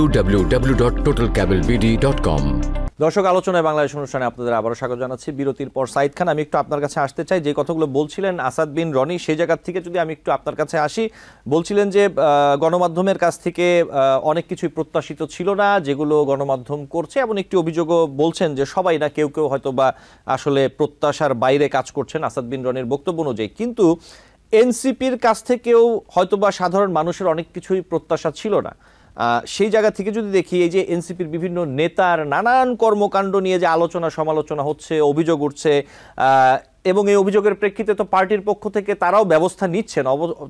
www.totalcablebd.com। দর্শক, আলোচনায় বাংলাদেশ অনুষ্ঠানে আপনাদের আবারও স্বাগত জানাচ্ছি। বিরতির পর সাইদ খান, আমি একটু আপনার কাছে আসতে চাই। যে কথাগুলো বলছিলেন আসাদ বিন রনি, সেই জায়গা থেকে যদি আমি একটু আপনার কাছে আসি, বলছিলেন যে গণমাধ্যমের কাছ থেকে অনেক কিছুই প্রত্যাশিত ছিল না যেগুলো গণমাধ্যম করছে, এবং একটি অভিযোগও বলছেন যে সবাই না, কেউ কেউ হয়তো বা আসলে প্রত্যাশার বাইরে কাজ করছেন আসাদ বিন রনির বক্তব্য অনুযায়ী। কিন্তু এনসিপির কাছ থেকেও হয়তোবা সাধারণ মানুষের অনেক কিছুই প্রত্যাশা ছিল না। সেই জায়গা থেকে যদি দেখি, এই যে এনসিপির বিভিন্ন নেতার নানান কর্মকাণ্ড নিয়ে যে আলোচনা সমালোচনা হচ্ছে, অভিযোগ উঠছে, এবং এই অভিযোগের প্রেক্ষিতে তো পার্টির পক্ষ থেকে তারাও ব্যবস্থা নিচ্ছেন,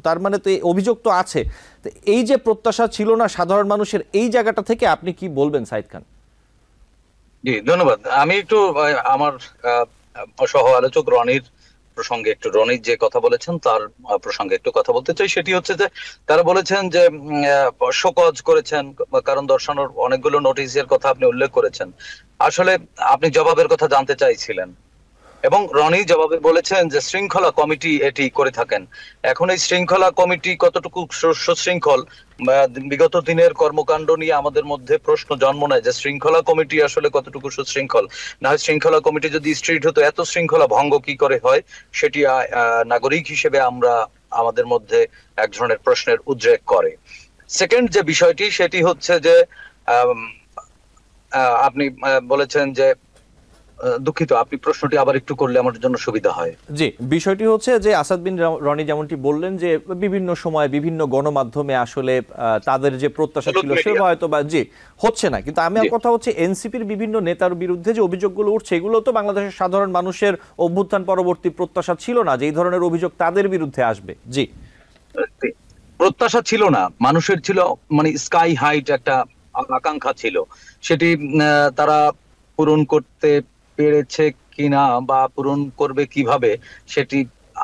তার মানে তো এই অভিযোগ তো আছে। তো এই যে প্রত্যাশা ছিল না সাধারণ মানুষের, এই জায়গাটা থেকে আপনি কি বলবেন সাইদ খান? জি, ধন্যবাদ। আমি একটু আমার সহ আলোচক রনির প্রসঙ্গে, একটু রনির যে কথা বলেছেন তার প্রসঙ্গে একটু কথা বলতে চাই। সেটি হচ্ছে যে তারা বলেছেন যে শোকজ করেছেন, কারণ দর্শানোর অনেকগুলো নোটিশের কথা আপনি উল্লেখ করেছেন। আসলে আপনি জবাবের কথা জানতে চাইছিলেন, এবং রনি জবাবে বলেছেন যে শৃঙ্খলা কমিটি এটি করে থাকেন। এখন এই শৃঙ্খলা কমিটি কতটুকু সুশৃঙ্খল, বিগত দিনের কর্মকাণ্ড নিয়ে আমাদের মধ্যে প্রশ্ন জন্ম নেয় যে শৃঙ্খলা কমিটি আসলে কতটুকু সুশৃঙ্খল। না হয় শৃঙ্খলা কমিটি যদি স্ট্রিট হতো, এত শৃঙ্খলা ভঙ্গ কি করে হয়, সেটি নাগরিক হিসেবে আমরা আমাদের মধ্যে এক ধরনের প্রশ্নের উদ্রেক করে। সেকেন্ড যে বিষয়টি, সেটি হচ্ছে যে আপনি বলেছেন যে, দুঃখিত, আপনি প্রশ্নটি আবার একটু করলে আমার জন্য সুবিধা হয়। জি, বিষয়টি হচ্ছে যে আসাদ বিন রনি যেমনটি বললেন যে বিভিন্ন সময় বিভিন্ন গণমাধ্যমে আসলে তাদের যে প্রত্যাশা ছিল সেটা হয়তো বা জি হচ্ছে না। কিন্তু আমার কথা হচ্ছে এনসিপির বিভিন্ন নেতার বিরুদ্ধে যে অভিযোগগুলো উঠছে, এগুলো তো বাংলাদেশের সাধারণ মানুষের অভ্যুত্থান পরবর্তী প্রত্যাশা ছিল না যে এই ধরনের অভিযোগ তাদের বিরুদ্ধে আসবে। জি, প্রত্যাশা ছিল না, মানুষের ছিল মানে স্কাই হাইট একটা আকাঙ্ক্ষা ছিল, সেটি তারা পূরণ করতে পেরেছে কিনা বা পূরণ করবে কিভাবে, সেটি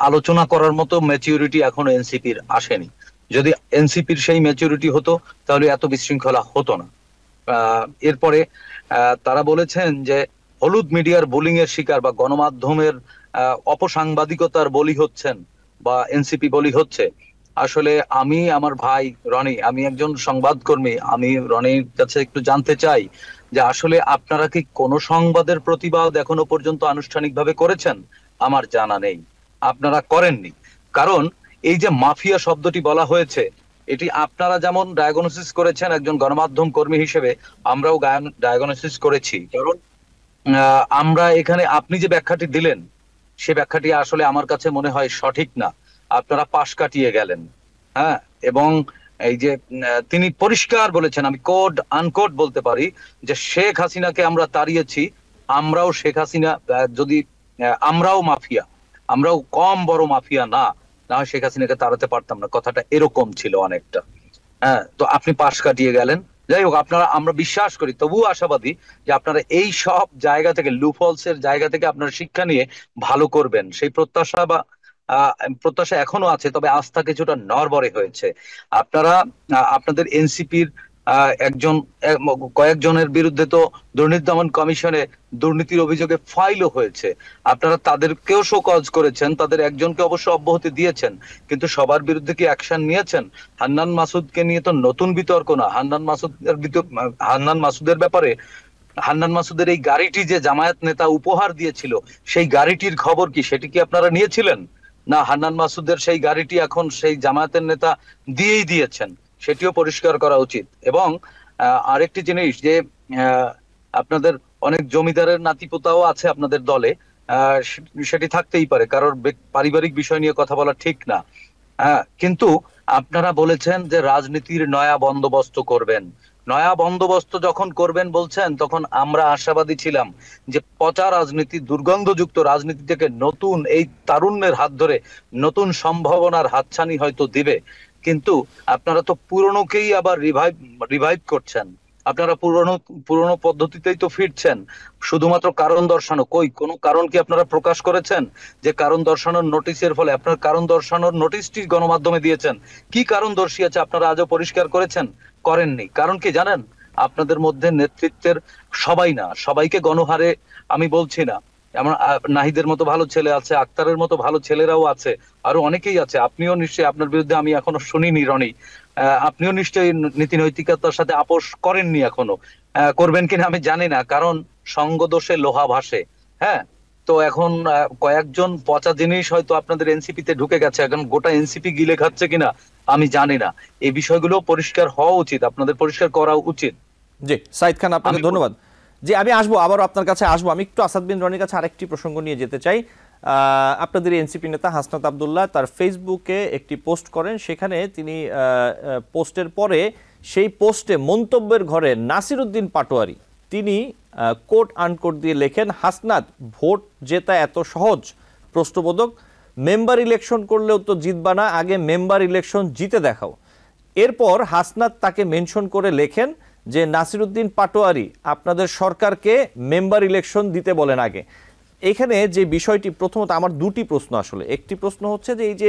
আলোচনা করার মতো ম্যাচিউরিটি এখনো এনসিপির আসেনি। যদি এনসিপির সেই ম্যাচিউরিটি হতো তাহলে এত বিশৃঙ্খলা হতো না। এরপরে তারা বলেছেন যে হলুদ মিডিয়ার বুলিং এর শিকার বা গণমাধ্যমের অপসাংবাদিকতার বলি হচ্ছেন বা এনসিপি বলি হচ্ছে। আসলে আমি, আমার ভাই রনি, আমি একজন সংবাদকর্মী, আমি রনির কাছে একটু জানতে চাই যে আসলে আপনারা কি কোনো সংবাদের প্রতিবাদ এখনো পর্যন্ত আনুষ্ঠানিকভাবে করেছেন? আমার জানা নেই, আপনারা করেননি। কারণ এই যে মাফিয়া শব্দটি বলা হয়েছে, এটি আপনারা যেমন ডায়াগনোসিস করেছেন একজন গণমাধ্যম কর্মী হিসেবে, আমরাও ডায়াগনোসিস করেছি। কারণ আমরা এখানে আপনি যে ব্যাখ্যাটি দিলেন, সে ব্যাখ্যাটি আসলে আমার কাছে মনে হয় সঠিক না। আপনারা পাশ কাটিয়ে গেলেন। হ্যাঁ, এবং এই যে তিনি পরিষ্কার বলেছেন, আমি কোড আনকোড বলতে পারি, যে শেখ হাসিনাকে আমরা তাড়িয়েছি, আমরাও শেখ হাসিনা, যদি আমরাও মাফিয়া, আমরাও কম বড় মাফিয়া না, না হয় শেখ হাসিনাকে তাড়াতে পারতাম না, কথাটা এরকম ছিল অনেকটা। হ্যাঁ, তো আপনি পাশ কাটিয়ে গেলেন। যাই হোক, আপনারা, আমরা বিশ্বাস করি, তবুও আশাবাদী যে আপনারা এই সব জায়গা থেকে, লুফলস এর জায়গা থেকে আপনারা শিক্ষা নিয়ে ভালো করবেন, সেই প্রত্যাশা এখনো আছে। তবে আস্থা কিছুটা নড়বড়ে হয়েছে। আপনারা আপনাদের এনসিপির কয়েকজনের বিরুদ্ধে তো দুর্নীতি দমন কমিশনে দুর্নীতির অভিযোগে ফাইলও হয়েছে। আপনারা তাদেরকেও শোকজ করেছেন, তাদের একজনকে অবশ্য অব্যাহতি দিয়েছেন, কিন্তু সবার বিরুদ্ধে কি অ্যাকশন নিয়েছেন? হান্নান মাসুদকে নিয়ে তো নতুন বিতর্ক না। হান্নান মাসুদের ব্যাপারে, হান্নান মাসুদের এই গাড়িটি যে জামায়াত নেতা উপহার দিয়েছিল, সেই গাড়িটির খবর কি, সেটি কি আপনারা নিয়েছিলেন? না হান্নান মাসুদের সেই গাড়িটি এখন সেই জামায়াতের নেতা দিয়েই দিয়েছেন, সেটিও পরিষ্কার করা উচিত। এবং আরেকটি জিনিস, যে আপনাদের অনেক জমিদারের নাতিপোতাও আছে আপনাদের দলে, সেটি থাকতেই পারে, কারোর পারিবারিক বিষয় নিয়ে কথা বলা ঠিক না। কিন্তু আপনারা বলেছেন যে রাজনীতির নয়া বন্দোবস্ত করবেন। নয়া বন্দোবস্ত যখন করবেন বলছেন, তখন আমরা আশাবাদী ছিলাম যে পচা রাজনীতি, দুর্গন্ধযুক্ত রাজনীতি থেকে নতুন এই তারুণ্যের হাত ধরে নতুন সম্ভাবনার হাতছানি হয়তো দিবে। কিন্তু আপনারা তো পুরনোকেই আবার রিভাইভ করছেন। আপনারা পুরনো পদ্ধতিতেই তো ফিরছেন, শুধুমাত্র কারণ দর্শানো। কোনো কারণ কি আপনারা প্রকাশ করেছেন? যে কারণ দর্শানোর নোটিশের ফলে, আপনার কারণ দর্শানোর নোটিশটি গণমাধ্যমে দিয়েছেন, কি কারণ দর্শিয়েছে আপনারা আজও পরিষ্কার করেছেন? করেননি। কারণ কি জানেন? আপনাদের মধ্যে নেতৃত্বের সবাই না, সবাইকে গণহারে আমি বলছি না, এমন নাহিদের মতো ভালো ছেলে আছে, আক্তারের মতো ভালো ছেলেরাও আছে, আরো অনেকেই আছে। আপনিও নিশ্চয়ই, আপনার বিরুদ্ধে আমি এখনো শুনিনি রনি, আপনিও নিশ্চয়ই নীতি নৈতিকতার সাথে আপোষ করেননি এখনো। করবেন কিনা আমি জানি না, কারণ সঙ্গ দোষে লোহা ভাসে। হ্যাঁ, তো এখন কয়েকজন পচা জিনিস হয়তো আপনাদের এনসিপি তে ঢুকে গেছে, এখন গোটা এনসিপি গিলে খাচ্ছে কিনা আমি জানি না। এই বিষয়গুলো পরিষ্কার হওয়া উচিত, আপনাদের পরিষ্কার করা উচিত। জি সাইদ খান, আপনাকে ধন্যবাদ। জি, আমি আসবো, আবারও আপনার কাছে আসবো। আমি একটু আসাদ বিন রনির কাছে আরেকটি প্রসঙ্গ নিয়ে যেতে চাই। আপনাদের এনসিপি নেতা হাসনাত আবদুল্লাহ তার ফেসবুকে একটি পোস্ট করেন, সেখানে তিনি পোস্টের পরে সেই পোস্টে মন্তব্যের ঘরে নাসিরউদ্দিন পাটোয়ারি তিনি কোট আনকোট দিয়ে লেখেন, হাসনাত ভোট জেতা এত সহজ? প্রশ্নবোধক। মেম্বার ইলেকশন করলেও তো জিতবা না, আগে মেম্বার ইলেকশন জিতে দেখাও। এরপর হাসনাত তাকে মেনশন করে লেখেন যে নাসিরউদ্দিন পাটোয়ারি আপনাদের সরকারকে মেম্বার ইলেকশন দিতে বলেন আগে। এখানে যে বিষয়টি, প্রথমত আমার দুটি প্রশ্ন আসলে। একটি প্রশ্ন হচ্ছে যে এই যে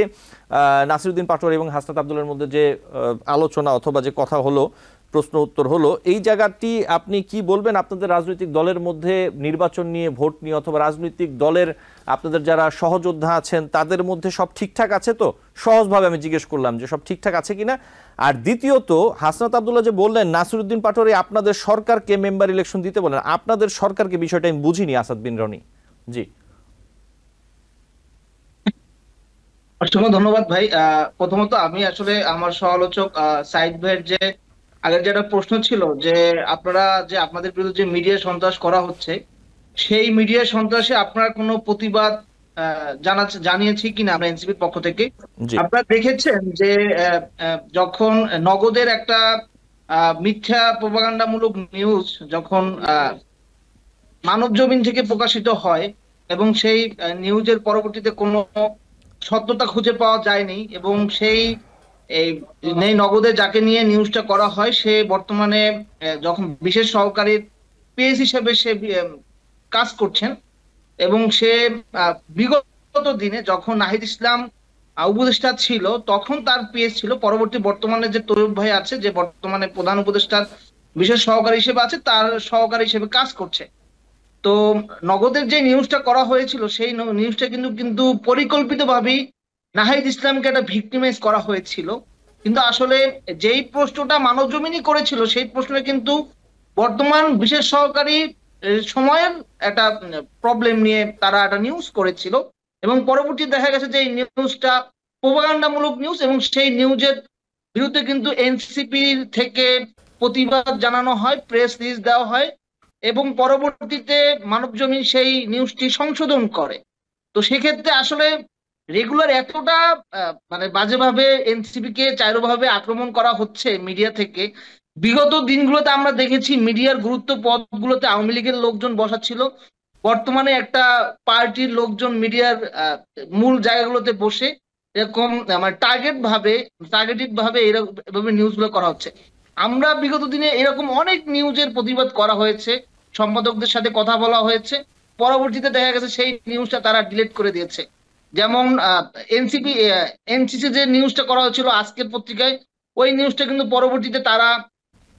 নাসিরউদ্দিন পাটোয়ারি এবং হাসনাত আবদুল্লাহর মধ্যে যে আলোচনা অথবা যে কথা হলো, প্রশ্ন উত্তর হলো, এই জায়গাটি আপনি কি বলবেন? আপনাদের রাজনৈতিক দলের মধ্যে নির্বাচন নিয়ে, ভোট নিয়ে, অথবা রাজনৈতিক দলের আপনাদের যারা সহযোদ্ধা আছেন তাদের মধ্যে সব ঠিকঠাক আছে তো? সহজভাবে আমি জিজ্ঞেস করলাম যে সব ঠিকঠাক আছে কিনা। আর দ্বিতীয়ত, হাসনাত আবদুল্লাহ যে বললেন নাসিরউদ্দিন পাটোয়ারি আপনাদের সরকারকে মেম্বার ইলেকশন দিতে বলেন, আপনাদের সরকারকে, বিষয়টা আমি বুঝিনি আসাদ বিন রনি। জি, অসংখ্য ধন্যবাদ ভাই। প্রথমত আমি আসলে আমার সমালোচক সাইদ ভাইয়ের যে আগের যেটা প্রশ্ন ছিল যে আপনারা যে আপনাদের বিরুদ্ধে যে মিডিয়া সন্ত্রাস করা হচ্ছে, সেই মিডিয়া সন্ত্রাসে আপনারা কোনো প্রতিবাদ জানিয়েছি কিনা আমরা এনসিপির পক্ষ থেকে? জি, আপনারা দেখেছেন যে যখন নগদের একটা মিথ্যা প্রপাগান্ডামূলক নিউজ যখন মানবজমিন থেকে প্রকাশিত হয় এবং সেই নিউজের পরবর্তীতে কোনো সত্যতা খুঁজে পাওয়া যায়নি, এবং সেই এই নগদে যাকে নিয়ে নিউজটা করা হয় সে বর্তমানে যখন বিশেষ সহকারী পিএস হিসেবে সে কাজ করছেন, এবং সে বিগত দিনে যখন নাহিদ ইসলাম উপদেষ্টা ছিল তখন তার পিএস ছিল, পরবর্তী বর্তমানে যে তৈয়ব ভাই আছে যে বর্তমানে প্রধান উপদেষ্টার বিশেষ সহকারী হিসেবে আছে তার সহকারী হিসেবে কাজ করছে। তো নগদের যে নিউজটা করা হয়েছিল সেই নিউজটা কিন্তু পরিকল্পিতভাবেই নাহিদ ইসলামকে একটা ভিক্টিমাইজ করা হয়েছিল। কিন্তু আসলে যেই প্রশ্নটা মানবজমিনই করেছিল সেই প্রশ্নে কিন্তু বর্তমান বিশেষ সহকারী সময়ের একটা প্রবলেম নিয়ে তারা একটা নিউজ করেছিল, এবং পরবর্তী দেখা গেছে যে এই নিউজটা প্রপাগান্ডামূলক নিউজ, এবং সেই নিউজের বিরুদ্ধে কিন্তু এনসিপি থেকে প্রতিবাদ জানানো হয়, প্রেস রিলিজ দেওয়া হয়, এবং পরবর্তীতে মানবজমিন সেই নিউজটি সংশোধন করে। তো সেক্ষেত্রে আসলে রেগুলার এতটা মানে বাজেভাবে এনসিপি কে চাইরভাবে আক্রমণ করা হচ্ছে মিডিয়া থেকে। বিগত দিনগুলোতে আমরা দেখেছি মিডিয়ার গুরুত্ব পদগুলোতে আওয়ামী লীগের লোকজন বসা ছিল, বর্তমানে একটা পার্টির লোকজন মিডিয়ার মূল জায়গাগুলোতে বসে এরকম মানে টার্গেটেড ভাবে এভাবে নিউজগুলো করা হচ্ছে। আমরা বিগত দিনে এরকম অনেক নিউজের প্রতিবাদ করা হয়েছে, সম্পাদকদের সাথে কথা বলা হয়েছে, পরবর্তীতে দেখা গেছে সেই নিউজটা তারা ডিলিট করে দিয়েছে। যেমন এনসিসি যে নিউজটা করা হয়েছিল আজকের পত্রিকায়, ওই নিউজটা কিন্তু পরবর্তীতে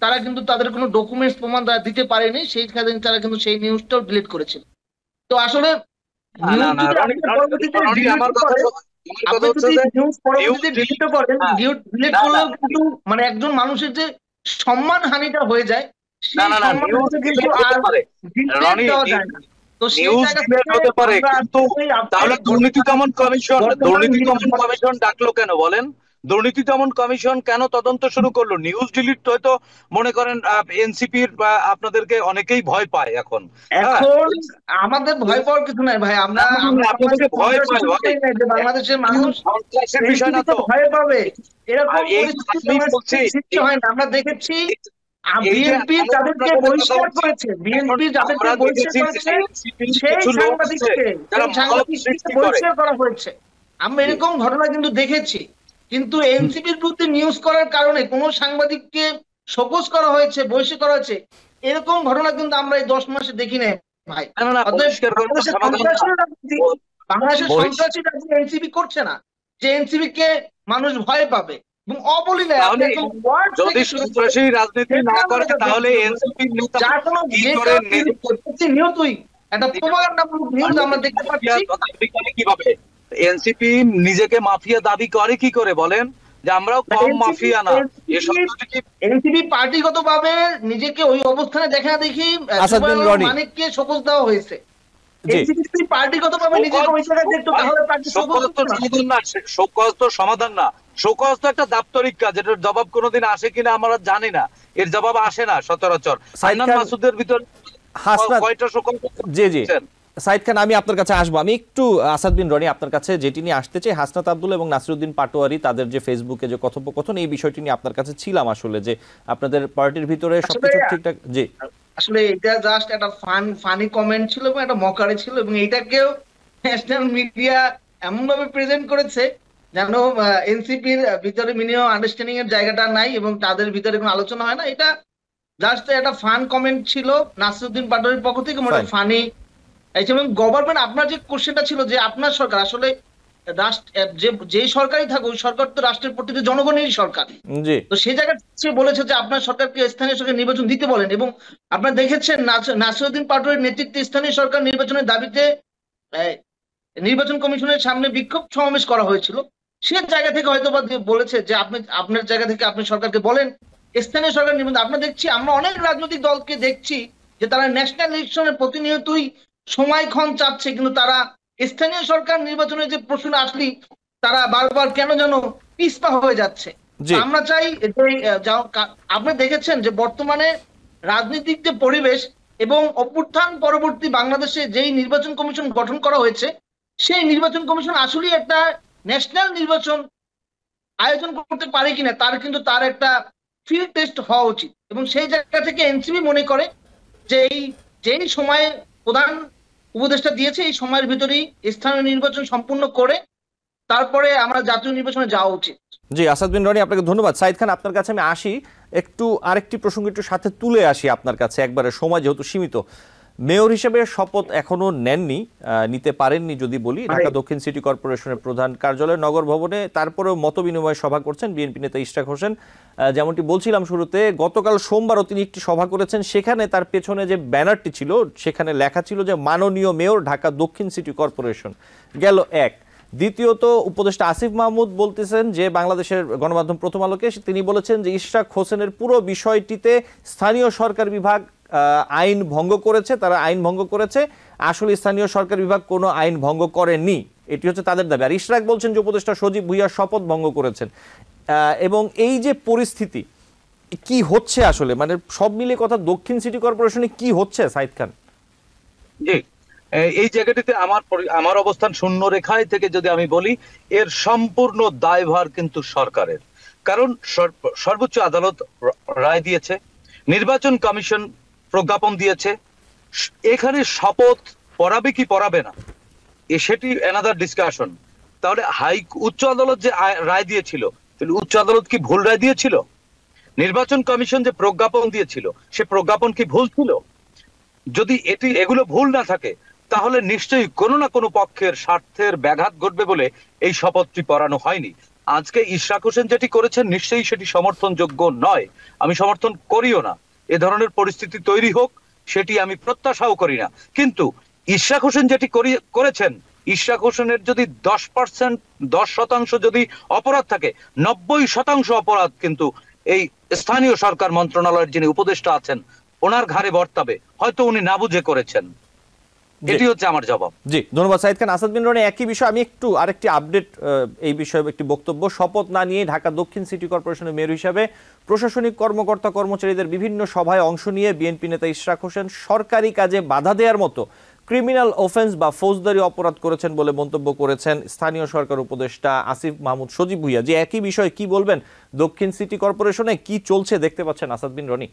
তারা কিন্তু তাদের কোনো ডকুমেন্টস প্রমাণ দিতে পারেনি, সেই কারণে তারা কিন্তু সেই নিউজটাও ডিলিট করেছিল। তো আসলে মানে একজন মানুষের যে সম্মান হানিটা হয়ে যায়, সেই সম্মানটা কিন্তু আর দেওয়া যায় না। তো সেই হতে পারে, কিন্তু তাহলে দুর্নীতি দমন কমিশন ডাকলো কেন বলেন? দুর্নীতি দমন কমিশন কেন তদন্ত শুরু করলো? নিউজ ডিলিট হয়তো মনে করেন এনসিপির বা আপনাদেরকে অনেকেই ভয় পায় এখন। আমাদের ভয় পাওয়ার কিছু নাই ভাই, আমরা ভয় পাই বাংলাদেশের মানুষ বিষয় না তো ভয় পাবে এরকম পরিস্থিতি হয় না। আমরা দেখেছি বিএনপি যাদেরকে বহিষ্কার করেছে, বিএনপি যাদেরকে বহিষ্কার করেছে সেই সাংবাদিককে বহিষ্কার করা হয়েছে। আমরা এরকম ঘটনা কিন্তু দেখেছি, কিন্তু এনসিপির বিরুদ্ধে নিউজ করার কারণে কোন সাংবাদিককে শোকজ করা হয়েছে, বহিষ্কার করা হয়েছে, এরকম ঘটনা কিন্তু আমরা এই 10 মাসে দেখি নাই ভাই। বাংলাদেশের সন্ত্রাসী রাজনীতি এনসিপি করছে না, যে এনসিপি কে মানুষ ভয় পাবে এবং অবলীলায় যদি সন্ত্রাসী রাজনীতি না করে তাহলে এনসিপি নিয়তই একটা প্রপাগান্ডামূলক নিউজ আমরা দেখতে পাচ্ছি। কিভাবে এনসিপি নিজেকে মাফিয়া দাবি করে কি করে বলেন? যে আমরাও কম মাফিয়া না। এই শব্দটি কি এনসিপি পার্টিগতভাবে নিজেকে ওই অবস্থানে দেখা দেখি আসাদ বিন জুবায়ের রনি। মানিককে শপথ দেওয়া হয়েছে। জি। এনসিপি পার্টিগতভাবে নিজেকে ওই জায়গায় দেখতো, তাহলে পার্টি শপথ শোকজ তো করতো না। সমাধান না, শোকজ তো সমাধান না। শোকজ তো একটা দাপ্তরিক কাজ, এটার জবাব কোনোদিন আসে কিনা আমরা জানি না, এর জবাব আসে না সচরাচর। সাইদ হান্নান খান, মাসুদের ভিতর হাসনাত, কয়টা শোকজ? জি জি সাইদ খান, আমি আপনার কাছে আসবো। আমি একটু আসাদ বিন রনি আপনার কাছে যেটি নিয়ে আসতে চাই, হাসনাত আব্দুল এবং নাসিরউদ্দিন পাটোয়ারি তাদের যে ফেসবুকে যে কথোপকথন, এই বিষয়টি নিয়ে আপনার কাছে ছিলাম আসলে, যে আপনাদের পার্টির ভিতরে সবকিছু ঠিকঠাক। জি, আসলে এটা জাস্ট একটা ফানি কমেন্ট ছিল এবং একটা মকারি ছিল, এবং এটাকেও ন্যাশনাল মিডিয়া এমন ভাবে প্রেজেন্ট করেছে যেন এনসিপির ভিতরে মিনিমাম আন্ডারস্ট্যান্ডিং এর জায়গাটা নাই এবং তাদের ভিতরে কোনো আলোচনা হয় না। এটা জাস্ট একটা ফান কমেন্ট ছিল নাসিরউদ্দিন পাটোয়ারির পক্ষ থেকে, মানে Fine. ফানি। এবং গভর্নমেন্ট, আপনার যে কোশ্চেনটা ছিল যে আপনার সরকার আসলে রাষ্ট্র, যে সরকারই থাকুক ওই সরকার তো রাষ্ট্রের প্রতিটি জনগণেরই সরকার। জি, তো সেই জায়গায় সে বলেছে যে আপনার সরকারকে স্থানীয় সরকার নির্বাচন দিতে বলেন, এবং আপনারা দেখেছেন নাসিরউদ্দিন পাটোয়ারির নেতৃত্বে স্থানীয় সরকার নির্বাচনের দাবিতে আহ, নির্বাচন কমিশনের সামনে বিক্ষোভ সমাবেশ করা হয়েছিল। সে জায়গা থেকে হয়তো বা বলেছে যে আপনি আপনার জায়গা থেকে আপনি সরকারকে বলেন স্থানীয় সরকার নির্বাচন। আমরা দেখছি, আমরা অনেক রাজনৈতিক দলকে দেখছি যে তারা ন্যাশনাল ইলেকশনের প্রতিনিয়তই সময়ক্ষণ চাচ্ছে, কিন্তু তারা স্থানীয় সরকার নির্বাচনের যে প্রশ্ন আসলি তারা বারবার কেন যেন পিছপা হয়ে যাচ্ছে। জি। আমরা চাই যে আপনি দেখেছেন যে বর্তমানে রাজনৈতিক যে পরিবেশ এবং অভ্যুত্থান পরবর্তী বাংলাদেশে যেই নির্বাচন কমিশন গঠন করা হয়েছে, সেই নির্বাচন কমিশন আসলে একটা ন্যাশনাল নির্বাচন আয়োজন করতে পারে কিনা তার একটা ফিল্ড টেস্ট হওয়া উচিত। এবং সেই জায়গা থেকে এনসিপি মনে করে যে যেই সময়ে প্রধান উপদেষ্টা দিয়েছে এই সময়ের ভিতরেই স্থানীয় নির্বাচন সম্পূর্ণ করে তারপরে আমরা জাতীয় নির্বাচনে যাওয়া উচিত। জি আসাদ বিন রনি, আপনাকে ধন্যবাদ। সাইদ খান, আপনার কাছে আমি আসি, একটু আরেকটি প্রসঙ্গ একটু সাথে তুলে আসি আপনার কাছে, একবারে সময় যেহেতু সীমিত। মেয়র হিসেবে শপথ এখনো নেননি, নিতে পারেননি যদি বলি, ঢাকা দক্ষিণ সিটি কর্পোরেশনের প্রধান কার্যালয় নগর ভবনে, তারপরেও মত বিনিময় সভা করছেন বিএনপি নেতা ইশরাক হোসেন। যেমনটি বলছিলাম শুরুতে, গতকাল সোমবারও তিনি একটি সভা করেছেন, সেখানে তার পেছনে যে ব্যানারটি ছিল সেখানে লেখা ছিল যে মাননীয় মেয়র ঢাকা দক্ষিণ সিটি কর্পোরেশন। গেল এক। দ্বিতীয়ত উপদেষ্টা আসিফ মাহমুদ বলতেছেন যে বাংলাদেশের গণমাধ্যম প্রথম আলোকে তিনি বলেছেন যে ইশরাক হোসেনের পুরো বিষয়টিতে স্থানীয় সরকার বিভাগ আইন ভঙ্গ করেছে, তারা আইন ভঙ্গ করেছে, আসলে স্থানীয় সরকার বিভাগ কোনো আইন ভঙ্গ করেনি, এটি হচ্ছে তাদের দাবি। আর ইশরাক বলছেন যে উপদেষ্টা সজীব ভুইয়া শপথ ভঙ্গ করেছেন। এবং এই যে পরিস্থিতি কি হচ্ছে আসলে, মানে সব মিলিয়ে কথা দক্ষিণ সিটি কর্পোরেশনে কি হচ্ছে সাইদ খান? জি, এই জায়গাটিতে আমার অবস্থান শূন্য রেখায় থেকে যদি আমি বলি, এর সম্পূর্ণ দায়ভার কিন্তু সরকারের। কারণ সর্বোচ্চ আদালত রায় দিয়েছে, নির্বাচন কমিশন প্রজ্ঞাপন দিয়েছে, এখানে শপথ পড়াবে কি পড়াবে না সেটি অ্যানাদার ডিসকাশন। তাহলে উচ্চ আদালত যে রায় দিয়েছিল, উচ্চ আদালত কি ভুল রায় দিয়েছিল? নির্বাচন কমিশন যে প্রজ্ঞাপন দিয়েছিল সে প্রজ্ঞাপন কি ভুল ছিল? যদি এগুলো ভুল না থাকে তাহলে নিশ্চয়ই কোনো না কোনো পক্ষের স্বার্থের ব্যাঘাত ঘটবে বলে এই শপথটি পড়ানো হয়নি। আজকে ইশরাক হোসেন যেটি করেছেন নিশ্চয়ই সেটি সমর্থনযোগ্য নয়, আমি সমর্থন করিও না। এ ধরনের পরিস্থিতি তৈরি হোক সেটি আমি প্রত্যাশাও করি না। কিন্তু ইশরাক হোসেন যেটি করেছেন, ইশরাক হোসেনের যদি 10% যদি অপরাধ থাকে, 90% অপরাধ কিন্তু এই স্থানীয় সরকার মন্ত্রণালয়ের যিনি উপদেষ্টা আছেন ওনার ঘাড়ে বর্তাবে, হয়তো উনি না বুঝে করেছেন। এটি হচ্ছে আমার জবাব। জি ধন্যবাদ সাইদ খান। আসাদ বিন রনি, একই বিষয় আমি একটু আরেকটি আপডেট এই বিষয়ে একটি বক্তব্য। শপথ না নিয়ে ঢাকা দক্ষিণ সিটি কর্পোরেশনের মেয়র হিসাবে প্রশাসনিক কর্মকর্তা কর্মচারীদের বিভিন্ন সভায় অংশ নিয়ে বিএনপি নেতা ইশরাক হোসেন সরকারি কাজে বাধা দেওয়ার মতো ক্রিমিনাল অফেন্স বা ফৌজদারি অপরাধ করেছেন বলে মন্তব্য করেছেন স্থানীয় সরকার উপদেষ্টা আসিফ মাহমুদ সজীব ভুইয়া। যে একই বিষয়ে কি বলবেন, দক্ষিণ সিটি কর্পোরেশনে কি চলছে দেখতে পাচ্ছেন আসাদ বিন রনি?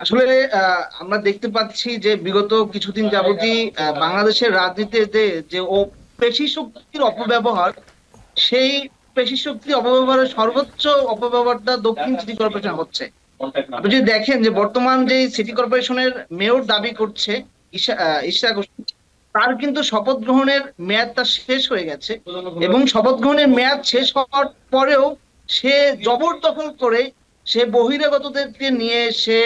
আসলে আমরা দেখতে পাচ্ছি যে বিগত কিছুদিন যাবতই বাংলাদেশের রাজনীতিতে যে পেশি শক্তির অপব্যবহার, সেই পেশি শক্তির অপব্যবহারের সর্বোচ্চ অপব্যবহারটা দক্ষিণ সিটি কর্পোরেশন হচ্ছে। আপনি যদি দেখেন যে বর্তমান যে সিটি কর্পোরেশনের মেয়র দাবি করছে ইশরাক হোসেন, তার কিন্তু শপথ গ্রহণের মেয়াদটা শেষ হয়ে গেছে, এবং শপথ গ্রহণের মেয়াদ শেষ হওয়ার পরেও সে জবরদখল করে, সে বহিরাগতদেরকে নিয়ে সে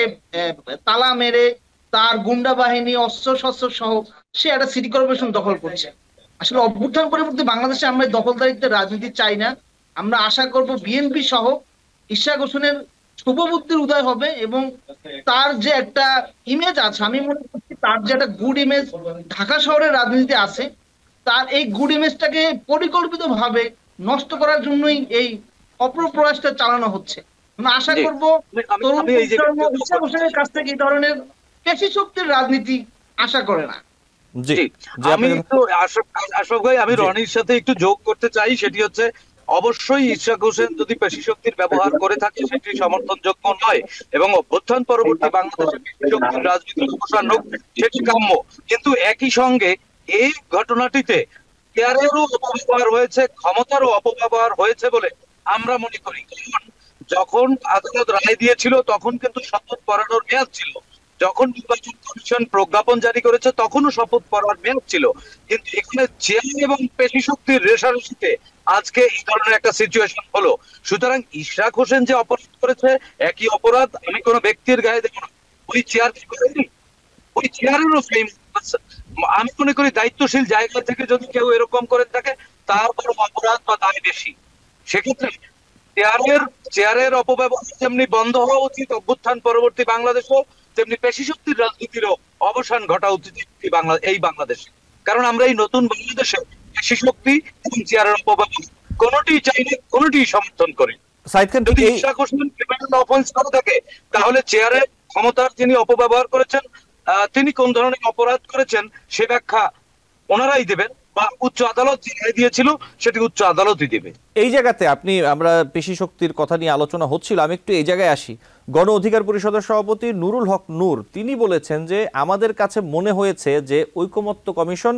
তালা মেরে তার গুন্ডা বাহিনী অস্ত্র শস্ত্র সহ সে একটা সিটি কর্পোরেশন দখল করছে। আসলে অভ্যুত্থান পরবর্তী বাংলাদেশে আমরা দখলদারিত্বের রাজনীতি চাই না। আমরা আশা করব বিএনপি সহ ইশরাক হোসেনের শুভবুদ্ধির উদয় হবে এবং তার যে একটা ইমেজ আছে, আমি মনে করছি তার যে একটা গুড ইমেজ ঢাকা শহরের রাজনীতিতে আছে, তার এই গুড ইমেজটাকে পরিকল্পিতভাবে নষ্ট করার জন্যই এই অপপ্রয়াসটা চালানো হচ্ছে। আমরা আশা করব তরুণ প্রজন্ম ইশরাক হোসেনের কাছ থেকে এই ধরনের পেশি শক্তির রাজনীতি আশা করে না। জি আমি একটু আশোক ভাই, আমি রনির সাথে একটু যোগ করতে চাই, সেটি হচ্ছে অবশ্যই ইশরাক হোসেন যদি পেশি শক্তির ব্যবহার করে থাকে সেটি সমর্থনযোগ্য নয় এবং অভ্যুত্থান পরবর্তী বাংলাদেশে পেশি শক্তির রাজনীতির অবসান হোক সেটি কাম্য। কিন্তু একই সঙ্গে এই ঘটনাটিতে চেয়ারেরও অপব্যবহার হয়েছে, ক্ষমতারও অপব্যবহার হয়েছে বলে আমরা মনে করি। কারণ যখন আদালত রায় দিয়েছিল তখন কিন্তু শপথ পড়ানোর মেয়াদ ছিল, যখন নির্বাচন কমিশন প্রজ্ঞাপন জারি করেছে তখনও শপথ পড়ার মেয়াদ ছিল, কিন্তু এখানে চেয়ার এবং পেশি শক্তির রেশারেশিতে আজকে এই ধরনের একটা সিচুয়েশন হলো। সুতরাং ইশরাক হোসেন যে অপরাধ করেছে একই অপরাধ আমি কোনো ব্যক্তির গায়ে দেব না, ওই চেয়ার কি করেনি, ওই চেয়ারেরও সেম। আমি মনে করি দায়িত্বশীল জায়গা থেকে যদি কেউ এরকম করে থাকে তার বড় অপরাধ বা দায় বেশি। সেক্ষেত্রে চেয়ারের অপব্যবহার যেমনি বন্ধ হওয়া উচিত অভ্যুত্থান পরবর্তী বাংলাদেশও, তেমনি পেশি শক্তির রাজনীতিরও অবসান ঘটা উচিত এই বাংলাদেশে। কারণ আমরা এই নতুন বাংলাদেশে পেশি শক্তি এবং চেয়ারের অপব্যবহার কোনোটি চাই না, কোনোটি সমর্থন করি। সাইদ খান, যদি ইশরাক হোসেন ক্রিমিনাল অফেন্স করে থাকে তাহলে চেয়ারের ক্ষমতার যিনি অপব্যবহার করেছেন তিনি কোন ধরনের অপরাধ করেছেন সে ব্যাখ্যা ওনারাই দেবেন, বা উচ্চ আদালত যে রায় দিয়েছিল সেটি উচ্চ আদালতই দেবে। এই জায়গাতে আমরা পেশি শক্তির কথা নিয়ে আলোচনা হচ্ছিল, আমি একটু এই জায়গায় আসি। গণ অধিকার পরিষদের সভাপতি নুরুল হক নূর তিনি বলেছেন যে আমাদের কাছে মনে হয়েছে যে ঐকমত্য কমিশন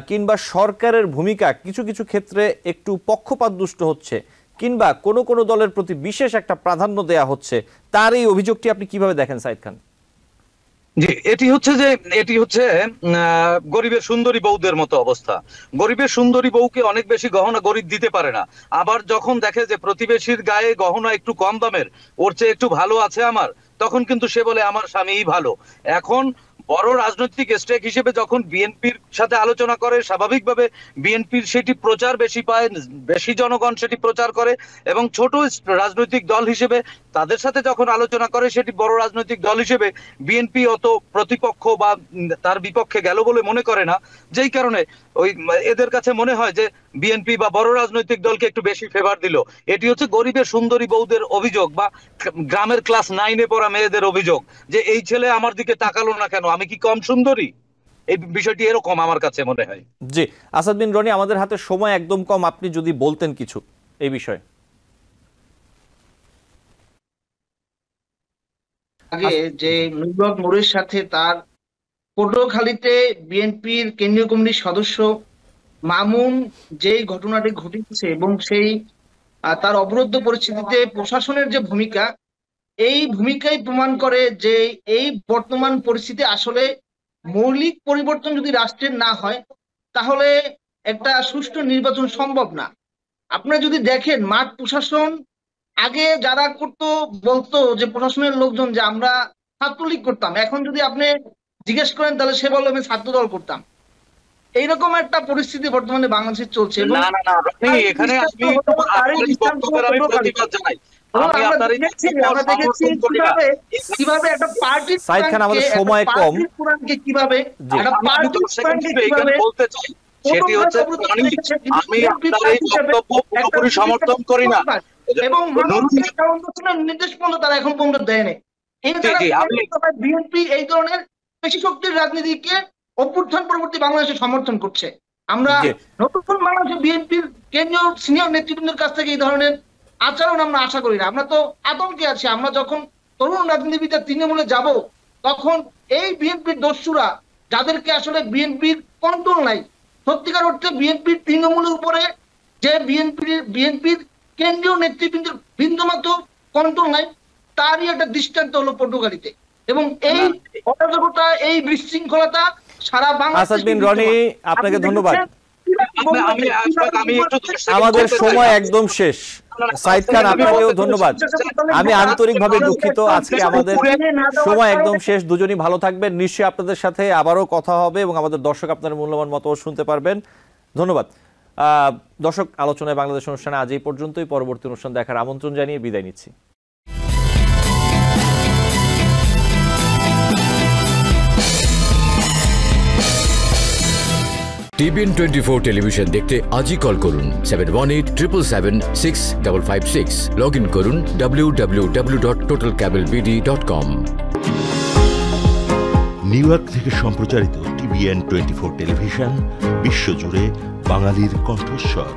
কিংবা সরকারের ভূমিকা কিছু কিছু ক্ষেত্রে একটু পক্ষপাতদুষ্ট হচ্ছে কিংবা কোনো কোনো দলের প্রতি বিশেষ একটা প্রাধান্য দেয়া হচ্ছে। তার এই অভিযোগটি আপনি কিভাবে দেখেন সাইদ খান? জি, এটি হচ্ছে গরিবের সুন্দরী বউদের মতো অবস্থা। গরিবের সুন্দরী বউকে অনেক বেশি গহনা গরিব দিতে পারে না, আবার যখন দেখে যে প্রতিবেশীর গায়ে গহনা একটু কম দামের, ওর চেয়ে একটু ভালো আছে আমার, তখন কিন্তু সে বলে আমার স্বামীই ভালো। এখন বড় রাজনৈতিক স্টেক হিসেবে যখন বিএনপির সাথে আলোচনা করে স্বাভাবিকভাবে বিএনপির সেটি প্রচার বেশি পায়, বেশি জনগণ সেটি প্রচার করে, এবং ছোট রাজনৈতিক দল হিসেবে তাদের সাথে যখন আলোচনা করে সেটি বড় রাজনৈতিক দল হিসেবে বিএনপি অত প্রতিপক্ষ বা তার বিপক্ষে গেল বলে মনে করে না, যেই কারণে ওই এদের কাছে মনে হয় যে বিএনপি বা বড় রাজনৈতিক দলকে একটু বেশি ফেভার দিল। এটি হচ্ছে গরিবের সুন্দরী বউদের অভিযোগ বা গ্রামের ক্লাস 9-এ পড়া মেয়েদের অভিযোগ যে এই ছেলে আমার দিকে তাকালো না কেন, আমি কি কম সুন্দরী? এই বিষয়টি এরকম আমার কাছে মনে হয়। জি, আসাদ বিন রনি, আমাদের হাতে সময় একদম কম, আপনি যদি বলতেন কিছু এই বিষয়ে। আগে যে নুরুল হক নূরের সাথে তার পটুয়াখালীতে বিএনপির কেন্দ্রীয় কমিটির সদস্য মামুন যেই ঘটনাটি ঘটেছে এবং সেই তার অবরুদ্ধ পরিস্থিতিতে প্রশাসনের যে ভূমিকা, এই ভূমিকাই প্রমাণ করে যে এই বর্তমান পরিস্থিতি আসলে মৌলিক পরিবর্তন যদি রাষ্ট্রের না হয় তাহলে একটা সুষ্ঠু নির্বাচন সম্ভব না। আপনারা যদি দেখেন মাঠ প্রশাসন আগে যারা করতো বলতো যে প্রশাসনের লোকজন যে আমরা ছাত্রলীগ করতাম, এখন যদি আপনি জিজ্ঞেস করেন তাহলে সে বলবে আমি ছাত্র দল করতাম। এইরকম একটা পরিস্থিতি বর্তমানে বাংলাদেশে চলছে। এবং এখানে কিভাবে একটা পার্টির সাইদ খান, আমাদের সময় কম, কিভাবে বলতে চাই সেটি হচ্ছে আমি আপনার এই বক্তব্য পুরোপুরি সমর্থন করি না এবং নির্দেশ পর্যন্ত তারা এখন পর্যন্ত দেয়নি। বিএনপি এই ধরনের পেশি শক্তির রাজনীতিকে অভ্যুত্থান পরবর্তী বাংলাদেশে সমর্থন করছে। আমরা নতুন বাংলাদেশে বিএনপির কেন্দ্রীয় সিনিয়র নেতৃবৃন্দের কাছ থেকে এই ধরনের আচরণ আমরা আশা করি না। আমরা তো আতঙ্কে আছি। আমরা যখন তরুণ রাজনীতিবিদরা তৃণমূলে যাব তখন এই বিএনপির দস্যুরা যাদেরকে আসলে বিএনপির কন্ট্রোল নাই, সত্যিকার অর্থে বিএনপির তৃণমূলের উপরে যে বিএনপির কেন্দ্রীয় নেতৃবৃন্দের বিন্দুমাত্র কন্ট্রোল নাই, তারই একটা দৃষ্টান্ত হলো পটুয়াখালীতে। এবং এই অরাজকতা, এই বিশৃঙ্খলতা সারা বাংলাদেশ। আসাদ বিন রনি, আপনাকে ধন্যবাদ। আমাদের সময় একদম শেষ। সাইদ খান, আপনাকেও ধন্যবাদ। আমি আন্তরিকভাবে দুঃখিত, আজকে আমাদের সময় একদম শেষ। দুজনই ভালো থাকবেন। নিশ্চয়ই আপনাদের সাথে আবারও কথা হবে এবং আমাদের দর্শক আপনাদের মূল্যবান মতামত শুনতে পারবেন। ধন্যবাদ। দর্শক, আলোচনায় বাংলাদেশ অনুষ্ঠানে আজ এই পর্যন্তই। পরবর্তী অনুষ্ঠান দেখার আমন্ত্রণ জানিয়ে বিদায় নিচ্ছি। TBN 24 টেলিভিশন দেখতে আজই কল করুন 7187776556। লগ ইন করুন www.totalcablebd.com। নিউ ইয়র্ক থেকে সম্প্রচারিত TBN 24 টেলিভিশন বিশ্বজুড়ে বাঙালির কণ্ঠস্বর।